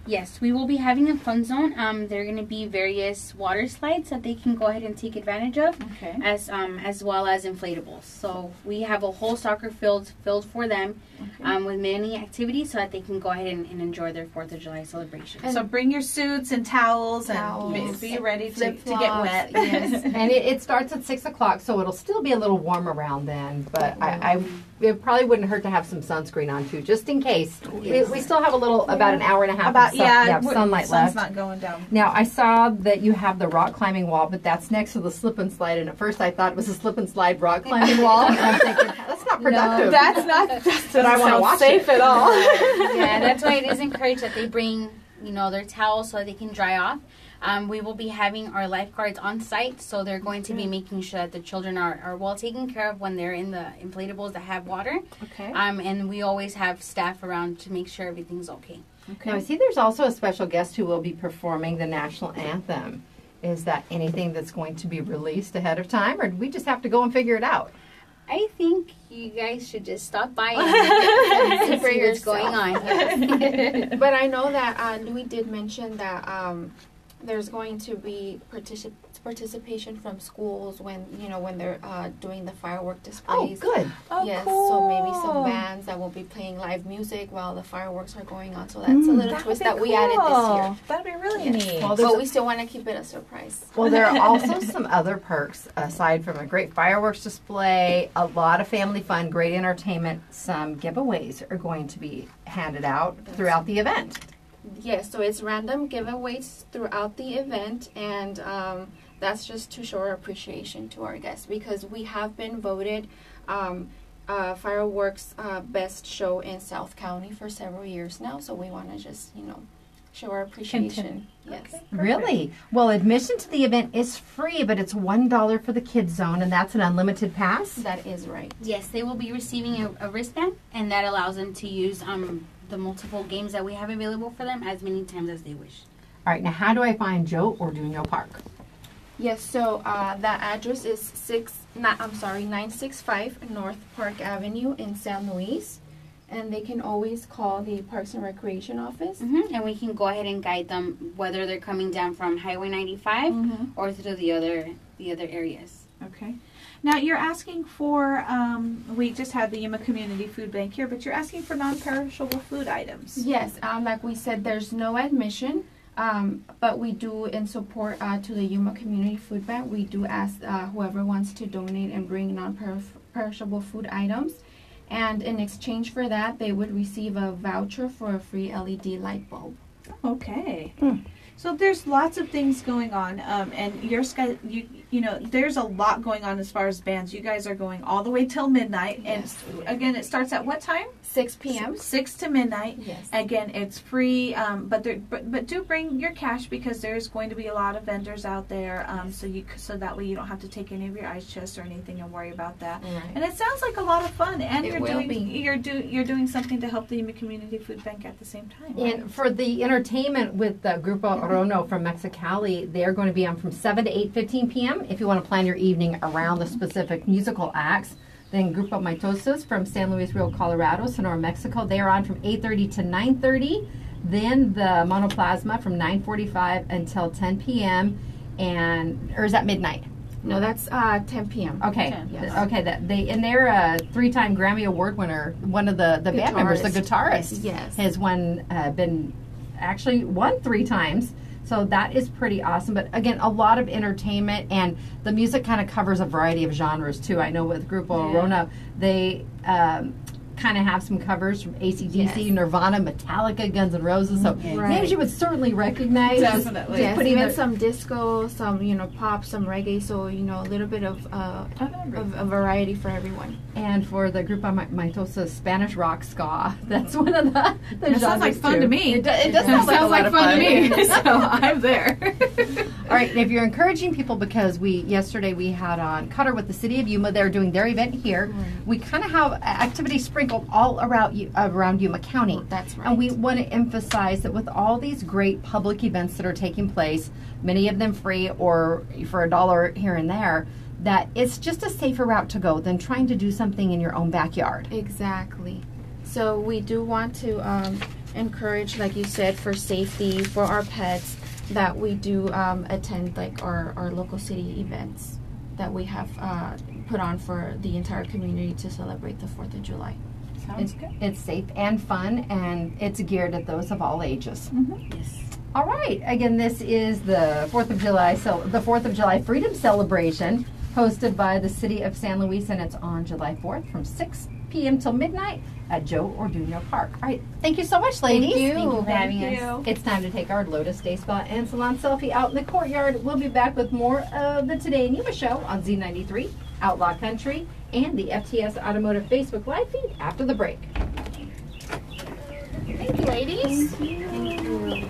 Yes, we will be having a fun zone. There are going to be various water slides that they can go ahead and take advantage of, Okay. as well as inflatables. So we have a whole soccer field filled for them, with many activities, so that they can go ahead and enjoy their 4th of July celebration. So bring your suits and towels and be ready to get wet. Yes. And it starts at 6 o'clock, so it'll still be a little warm around then. But it probably wouldn't hurt to have some sunscreen on too, just in case. We still have about an hour and a half of sunlight sun's left. not going down. Now, I saw that you have the rock climbing wall, but that's next to the slip and slide. And at first I thought it was a slip and slide rock climbing wall. And I'm thinking, that's not productive. That's not that I want to watch safe at all. Yeah, that's why it is encouraged that they bring, their towels so they can dry off. We will be having our lifeguards on site, so they're going to be making sure that the children are well taken care of when they're in the inflatables that have water. Okay. And we always have staff around to make sure everything's okay. Now, I see there's also a special guest who will be performing the national anthem. Is that anything that's going to be released ahead of time, or do we just have to go and figure it out? I think you guys should just stop by and see what's going on. Yes. But I know that Louis did mention that there's going to be participation from schools when they're doing the firework displays. Oh, good. Oh, Yes, cool. so maybe some bands that will be playing live music while the fireworks are going on. So that's a little twist that we added this year. That'd be really Yes. neat. Well, But we still want to keep it a surprise. Well, there are also some other perks aside from a great fireworks display, a lot of family fun, great entertainment. Some giveaways are going to be handed out throughout the event. Yes, so it's random giveaways throughout the event, and that's just to show our appreciation to our guests, because we have been voted fireworks best show in South County for several years now, so we want to just, show our appreciation. Yes. Okay. Really? Well, admission to the event is free, but it's $1 for the kids zone, and that's an unlimited pass? That is right. Yes, they will be receiving a wristband, and that allows them to use the multiple games that we have available for them as many times as they wish. All right, now how do I find Joe Orduno Park? Yes, so that address is 965 North Park Avenue in San Luis, and they can always call the Parks and Recreation office. And we can go ahead and guide them whether they're coming down from Highway 95 or through the other areas. Okay. Now you're asking for, we just had the Yuma Community Food Bank here, but you're asking for non-perishable food items. Yes, like we said, there's no admission, but we do, in support to the Yuma Community Food Bank, we do ask whoever wants to donate and bring non-perishable food items. And in exchange for that, they would receive a voucher for a free LED light bulb. Okay. So there's lots of things going on, and your there's a lot going on as far as bands. You guys are going all the way till midnight, Yes. and again, it starts at what time? 6 p.m. 6 to midnight. Yes. Again, it's free, but do bring your cash, because there's going to be a lot of vendors out there, so that way you don't have to take any of your ice chests or anything and worry about that. Right. And it sounds like a lot of fun, and It you're will doing something to help the Yuma Community Food Bank at the same time. Right? And for the entertainment with the Grupo Orono from Mexicali. They're going to be on from 7 to 8:15 p.m. if you want to plan your evening around the specific musical acts. Then Grupo Mitosos from San Luis Rio, Colorado, Sonora, Mexico. They are on from 8:30 to 9:30. Then the Monoplasma from 9:45 until 10 p.m. Or is that midnight? No, that's 10 p.m. Okay, 10, yes. Okay. They're a 3-time Grammy Award winner. One of the band members, the guitarist, yes, has been actually won 3 times. So that is pretty awesome. But again, a lot of entertainment, and the music kind of covers a variety of genres too. I know with Grupo Arona, they kind of have some covers from AC/DC, Nirvana, Metallica, Guns N' Roses. So names you would certainly recognize. Definitely. Yes, even some disco, some pop, some reggae. So a little bit of a variety for everyone. And for the Grupo Mitosa, Spanish rock ska. That's one of the genres. Sounds like fun to me. It does sound like fun to me. So I'm there. All right, and if you're encouraging people, because yesterday we had on Cutter with the City of Yuma, they're doing their event here. Right. We kind of have activities sprinkled all around Yuma County. That's right. And we want to emphasize that with all these great public events that are taking place, many of them free or for $1 here and there, that it's just a safer route to go than trying to do something in your own backyard. Exactly. So we do want to encourage, like you said, for safety for our pets, that we do attend like our local city events that we have put on for the entire community to celebrate the 4th of July. Sounds good. It's safe and fun, and it's geared at those of all ages. Mm-hmm. Yes. All right. Again, this is the 4th of July, the 4th of July Freedom Celebration, hosted by the City of San Luis, and it's on July 4th from 6 p.m. till midnight at Joe Orduno Park. All right. Thank you so much, ladies. Thank you. Thank you for having us. It's time to take our Lotus Day Spa and Salon Selfie out in the courtyard. We'll be back with more of the Today in Yuma show on Z93, Outlaw Country, and the FTS Automotive Facebook Live feed after the break. Thank you, ladies. Thank you.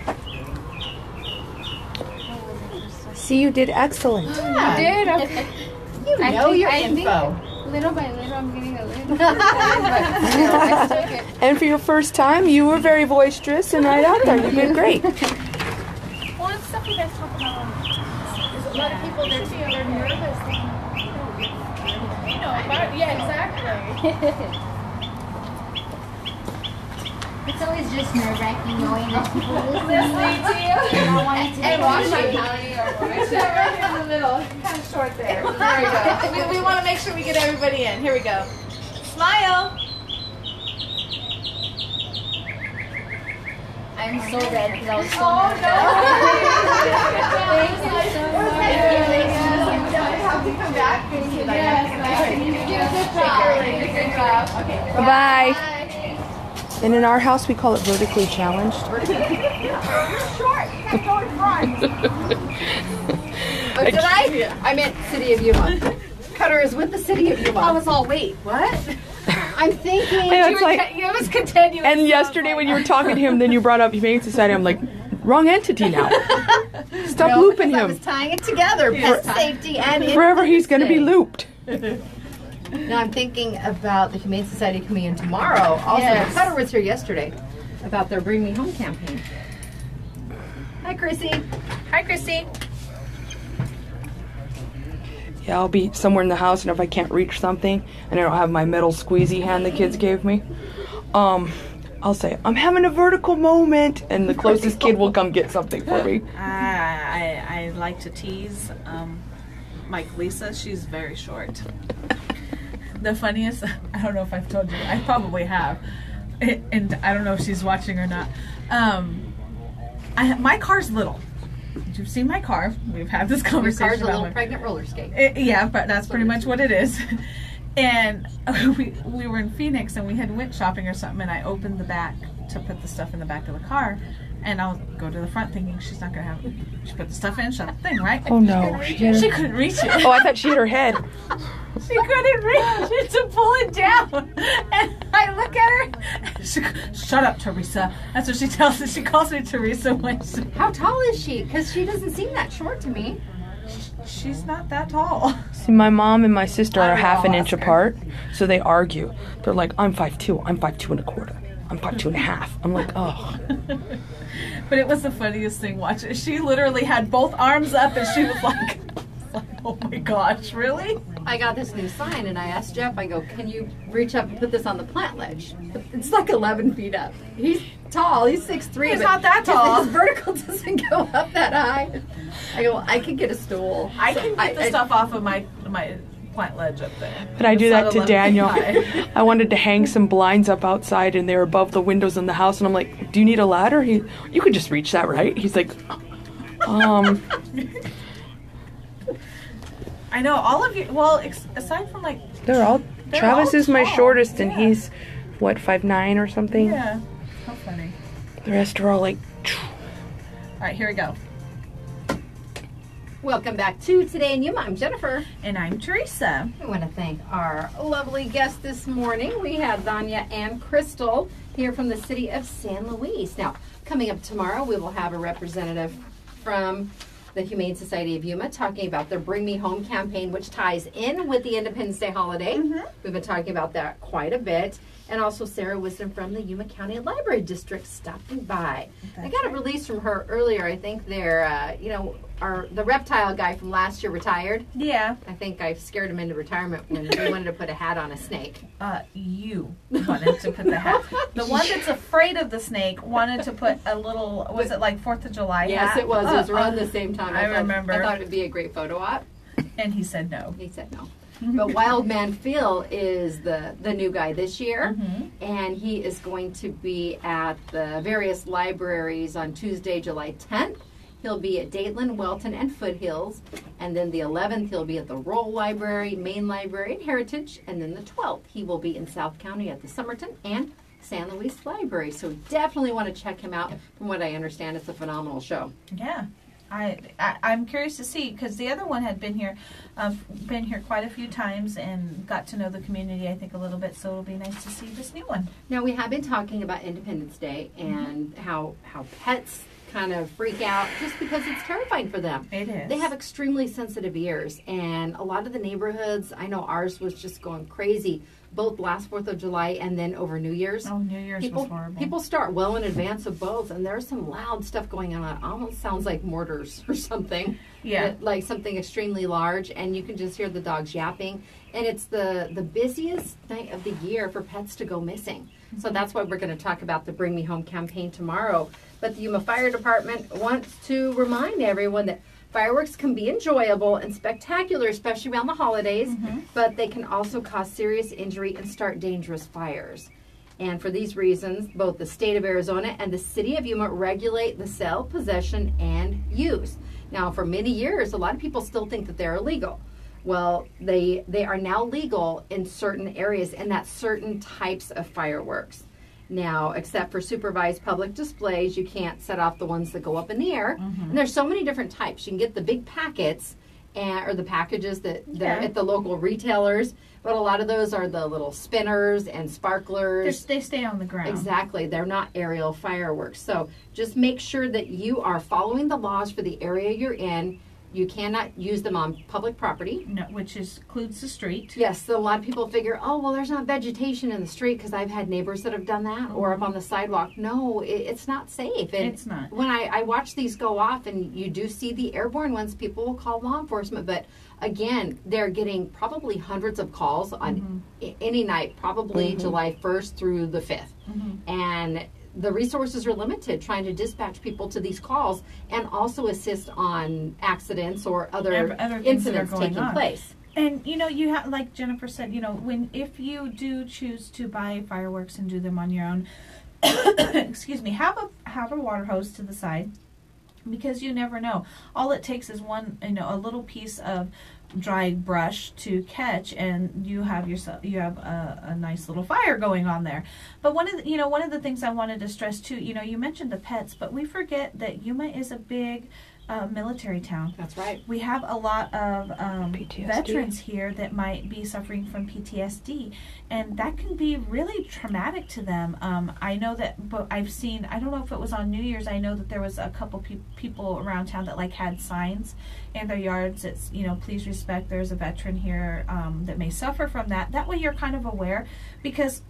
See, you did excellent. You did? Okay. You know your info. Little by little, I'm getting a little better, but still, I still get. And for your first time, you were very boisterous and right out there. You did great. Well, it's stuff you guys talk about. There's a lot of people there too. They're nervous. Exactly. It's always just nerve-wracking knowing that people Listening to you. I don't want it to And be Washington easy. County or right here in the middle. Kind of short there. There we go. We want to make sure we get everybody in. Here we go. Smile. I'm so red because I was so Oh, no. Thank you so much. Have you come back? Yes. You did a good job. Okay. Bye-bye. And in our house, we call it vertically challenged. You're short. You can't go in front. Did I? I meant City of Yuma. Cutter is with the City of Yuma. I was all, wait, what? I'm thinking. Yeah, it's like, You was continuous. and yesterday when you were talking to him, then you brought up Humane Society. I'm like, wrong entity now. Stop No, looping because I him. was tying it together. Pet safety and Forever he's going to be looped. looped. Now I'm thinking about the Humane Society coming in tomorrow. Also, Yes. Cutter was here yesterday about their Bring Me Home campaign. Hi, Chrissy. Hi, Christy. Yeah, I'll be somewhere in the house, and if I can't reach something, and I don't have my metal squeezy hand the kids gave me, I'll say, I'm having a vertical moment, and the closest kid will come get something for me. I like to tease Mike Lisa. She's very short. The funniest, I don't know if I've told you, I probably have, and I don't know if she's watching or not. My car's little. You've seen my car. We've had this Your conversation car's a about little my pregnant roller skate. yeah, but that's pretty much what it is. And we were in Phoenix, and we had went shopping or something, and I opened the back to put the stuff in the back of the car, and I'll go to the front thinking she's not going to have it. She put the stuff in, shut the thing, right? Oh, no. She couldn't reach it. Oh, I thought she hit her head. She couldn't reach it to pull it down. And I look at her, and she goes, shut up, Teresa. That's what she tells me. She calls me Teresa when How tall is she? Because she doesn't seem that short to me. she's not that tall. See, my mom and my sister are I will half an ask inch her. apart, so they argue. They're like, I'm 5'2", I'm 5'2 and a quarter. I'm about 2.5. I'm like, oh. But it was the funniest thing watching. She literally had both arms up and she was like, oh my gosh, really? I got this new sign and I asked Jeff, I go, can you reach up and put this on the plant ledge? It's like 11 feet up. He's tall, he's 6'3". He's not that tall. His vertical doesn't go up that high. I go, well, I could get a stool. I can get the stuff off of my plant ledge up there. But I do that to Daniel. High. I wanted to hang some blinds up outside and they're above the windows in the house. And I'm like, do you need a ladder? You could just reach that, right? He's like, I know, all of you, well, aside from like... Travis all is my tall. shortest and Yeah. he's, what, 5'9" or something? Yeah, how funny. The rest are all like... All right, here we go. Welcome back to Today in Yuma. I'm Jennifer. And I'm Teresa. I want to thank our lovely guests this morning. We have Danya and Crystal here from the city of San Luis. Now, coming up tomorrow, we will have a representative from the Humane Society of Yuma talking about their Bring Me Home campaign, which ties in with the Independence Day holiday. We've been talking about that quite a bit. And also Sarah Wisdom from the Yuma County Library District stopping by. I got a release from her earlier. I think they're, the reptile guy from last year retired. Yeah. I think I scared him into retirement when he wanted to put a hat on a snake. You wanted to put the hat. The one that's afraid of the snake wanted to put a little, was it like 4th of July Yes, hat? it was. It was around the same time. I remember. I thought it would be a great photo op. And he said no. He said no. But Wild Man Phil is the new guy this year, and he is going to be at the various libraries on Tuesday, July 10th. He'll be at Dateland, Welton, and Foothills, and then the 11th he'll be at the Roll Library, Main Library, and Heritage, and then the 12th he will be in South County at the Somerton and San Luis Library. So we definitely want to check him out. From what I understand, it's a phenomenal show. Yeah. I'm curious to see, because the other one had been here quite a few times and got to know the community, I think, a little bit. So it'll be nice to see this new one. Now, we have been talking about Independence Day and how pets kind of freak out just because it's terrifying for them. It is. They have extremely sensitive ears, and a lot of the neighborhoods, I know ours was just going crazy, both last 4th of July and then over New Year's. Oh, New Year's was horrible. People start well in advance of both, and there's some loud stuff going on. It almost sounds like mortars or something. Yeah. Like something extremely large, and you can just hear the dogs yapping. And it's the busiest night of the year for pets to go missing. So that's why we're going to talk about the Bring Me Home campaign tomorrow. But the Yuma Fire Department wants to remind everyone that fireworks can be enjoyable and spectacular, especially around the holidays, but they can also cause serious injury and start dangerous fires. And for these reasons, both the state of Arizona and the city of Yuma regulate the sale, possession, and use. Now, for many years, a lot of people still think that they're illegal. Well, they are now legal in certain areas, and that's certain types of fireworks. Now, except for supervised public displays, you can't set off the ones that go up in the air. And there's so many different types. You can get the big packets or the packages that are at the local retailers, but a lot of those are the little spinners and sparklers. They stay on the ground. Exactly. They're not aerial fireworks. So just make sure that you are following the laws for the area you're in. You cannot use them on public property. No, which includes the street. Yes, so a lot of people figure, oh, well, there's not vegetation in the street, because I've had neighbors that have done that, or up on the sidewalk. No, it's not safe. And it's not. When I watch these go off, and you do see the airborne ones, people will call law enforcement, but again, they're getting probably hundreds of calls on any night, probably July 1st through the 5th. And the resources are limited trying to dispatch people to these calls and also assist on accidents or other incidents taking place. And you have, like Jennifer said, if you do choose to buy fireworks and do them on your own, excuse me, have a water hose to the side, because you never know. All it takes is a little piece of dried brush to catch, and you have a nice little fire going on there. But one of the things I wanted to stress too, you mentioned the pets, but we forget that Yuma is a big military town. That's right. We have a lot of PTSD. veterans here that might be suffering from PTSD, and that can be really traumatic to them. I know that, but I don't know if it was on New Year's, I know that there was a couple people around town that had signs in their yards. It's, please respect, there's a veteran here that may suffer from that. That way you're kind of aware, because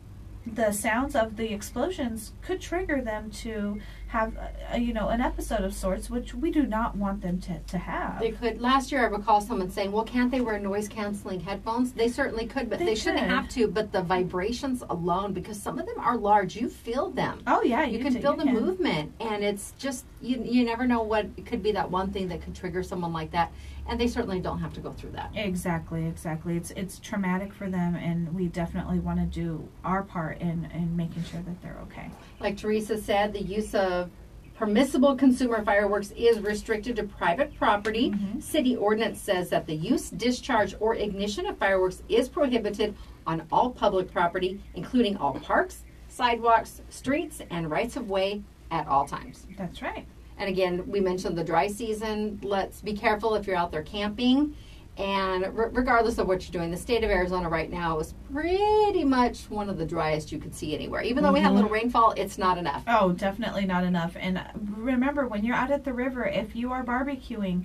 the sounds of the explosions could trigger them to have an episode of sorts, which we do not want them to have. They could. Last year I recall someone saying, well, can't they wear noise canceling headphones? They certainly could, but they shouldn't have to. But the vibrations alone, because some of them are large, you feel them. Oh yeah, you can feel the movement, and it's just you never know what it could be, that one thing that could trigger someone like that, and they certainly don't have to go through that. Exactly. It's traumatic for them, and we definitely want to do our part in making sure that they're okay. Like Teresa said, the use of permissible consumer fireworks is restricted to private property. Mm-hmm. City ordinance says that the use, discharge, or ignition of fireworks is prohibited on all public property, including all parks, sidewalks, streets, and rights of way at all times. That's right. And again, we mentioned the dry season. Let's be careful if you're out there camping. And regardless of what you're doing, the state of Arizona right now is pretty much one of the driest you could see anywhere. Even though we had a little rainfall, it's not enough. Oh, definitely not enough. And remember, when you're out at the river, if you are barbecuing,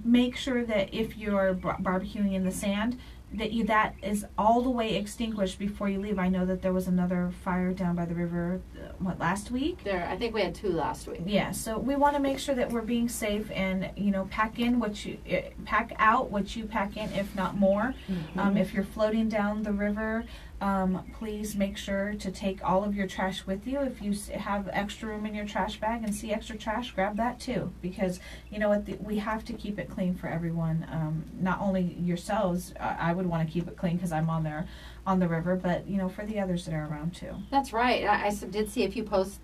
make sure that if you're barbecuing in the sand, that is all the way extinguished before you leave. I know that there was another fire down by the river, last week? I think we had 2 last week. Yeah, so we want to make sure that we're being safe and, pack out what you pack in, if not more. Mm-hmm. If you're floating down the river, please make sure to take all of your trash with you. If you have extra room in your trash bag and see extra trash, grab that too, because we have to keep it clean for everyone. Not only yourselves, I would want to keep it clean because I'm on the river, but for the others that are around too. That's right. I did see a few posts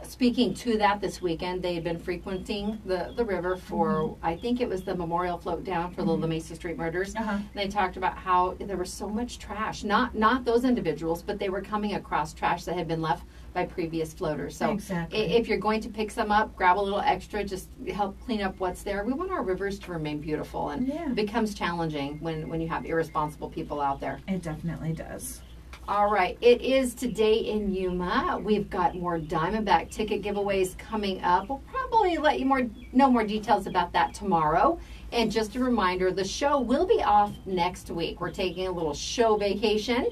speaking to that this weekend. They had been frequenting the river for, I think it was the memorial float down for the La Mesa Street murders. And they talked about how there was so much trash. Not those individuals, but they were coming across trash that had been left by previous floaters. So if you're going to pick some up, grab a little extra, just help clean up what's there. We want our rivers to remain beautiful, and it becomes challenging when you have irresponsible people out there. It definitely does. All right, it is today in Yuma. We've got more Diamondback ticket giveaways coming up. We'll probably let you know more details about that tomorrow. And just a reminder, the show will be off next week. We're taking a little show vacation,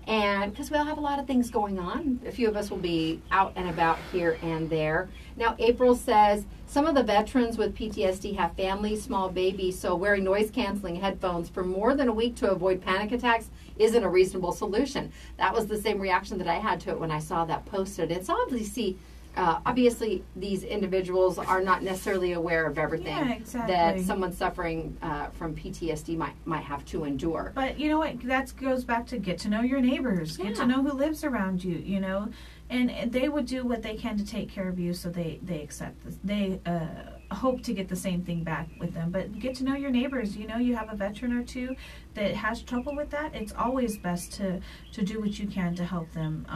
and because we'll have a lot of things going on. A few of us will be out and about here and there. Now, April says, some of the veterans with PTSD have families, small babies, so wearing noise-canceling headphones for more than a week to avoid panic attacks isn't a reasonable solution. That was the same reaction that I had to it when I saw that posted. It's obviously these individuals are not necessarily aware of everything that someone suffering from PTSD might have to endure. But you know what? That goes back to get to know your neighbors, get to know who lives around you, and they would do what they can to take care of you, so they accept this. They hope to get the same thing back with them. But get to know your neighbors. You have a veteran or two that has trouble with that. It's always best to do what you can to help them,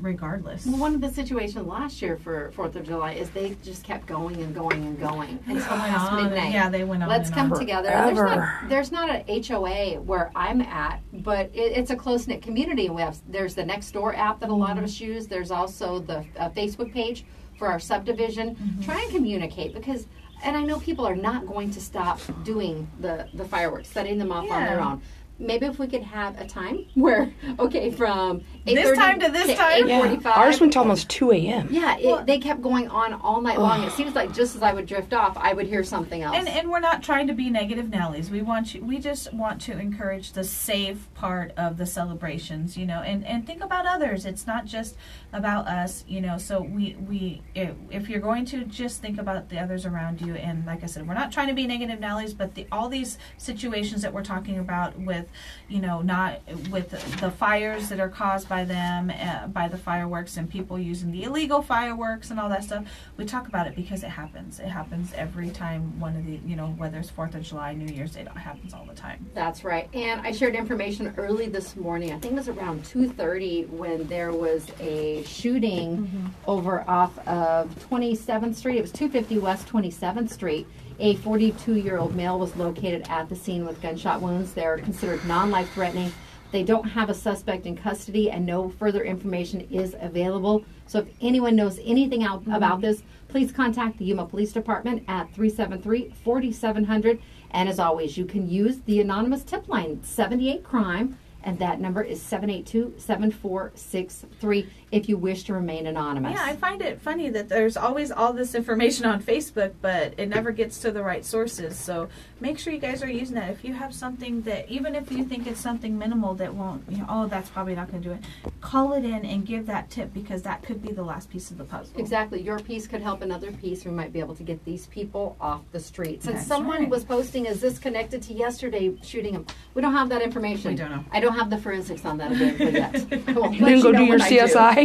regardless. Well, one of the situations last year for 4th of July is they just kept going and going and going until past midnight. Yeah, they went on. Let's come together. Forever. There's not an HOA where I'm at, but it's a close-knit community. There's the Nextdoor app that a lot of us use. There's also the Facebook page for our subdivision. Try and communicate, because, and I know people are not going to stop doing the fireworks, setting them off on their own. Maybe if we could have a time where, from 8:30 this time to this time. 8:45. Ours went to almost 2 a.m. Yeah, they kept going on all night long. It seems like just as I would drift off, I would hear something else. And we're not trying to be negative Nellies. We just want to encourage the safe part of the celebrations, and think about others. It's not just about us, so if you're going to, just think about the others around you. And like I said, we're not trying to be negative Nellies, but all these situations that we're talking about with, not with the fires that are caused by them, by the fireworks, and people using the illegal fireworks and all that stuff. We talk about it because it happens. It happens every time one of the, whether it's 4th of July, New Year's Day, it happens all the time. That's right. And I shared information early this morning. I think it was around 2:30 when there was a shooting over off of 27th Street. It was 250 West 27th Street. A 42-year-old male was located at the scene with gunshot wounds. They're considered non-life-threatening. They don't have a suspect in custody, and no further information is available. So if anyone knows anything about this, please contact the Yuma Police Department at 373-4700. And as always, you can use the anonymous tip line, 78-CRIME, and that number is 782-7463 if you wish to remain anonymous. Yeah, I find it funny that there's always all this information on Facebook, but it never gets to the right sources. So make sure you guys are using that. If you have something that, even if you think it's something minimal that won't, oh, that's probably not going to do it, call it in and give that tip, because that could be the last piece of the puzzle. Exactly. Your piece could help another piece. We might be able to get these people off the streets. And That's someone right. was posting, is this connected to yesterday shooting him? We don't have that information. We don't know. I don't have the forensics on that available yet. I will You let didn't go know do your when I do. CSI?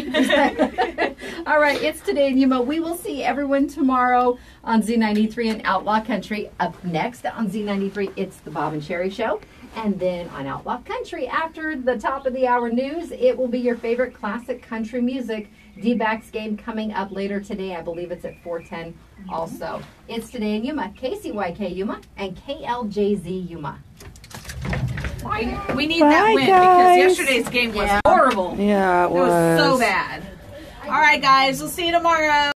All right, it's Today in Yuma. We will see everyone tomorrow on Z93 and Outlaw Country. Up next on Z93, it's the Bob and Sherry Show. And then on Outlaw Country, after the top of the hour news, it will be your favorite classic country music. D-backs game coming up later today. I believe it's at 4:10 also. It's Today in Yuma, KCYK Yuma, and KLJZ Yuma. We need Bye, that win, guys. because yesterday's game was horrible. Yeah, it It was so bad. All right, guys. We'll see you tomorrow.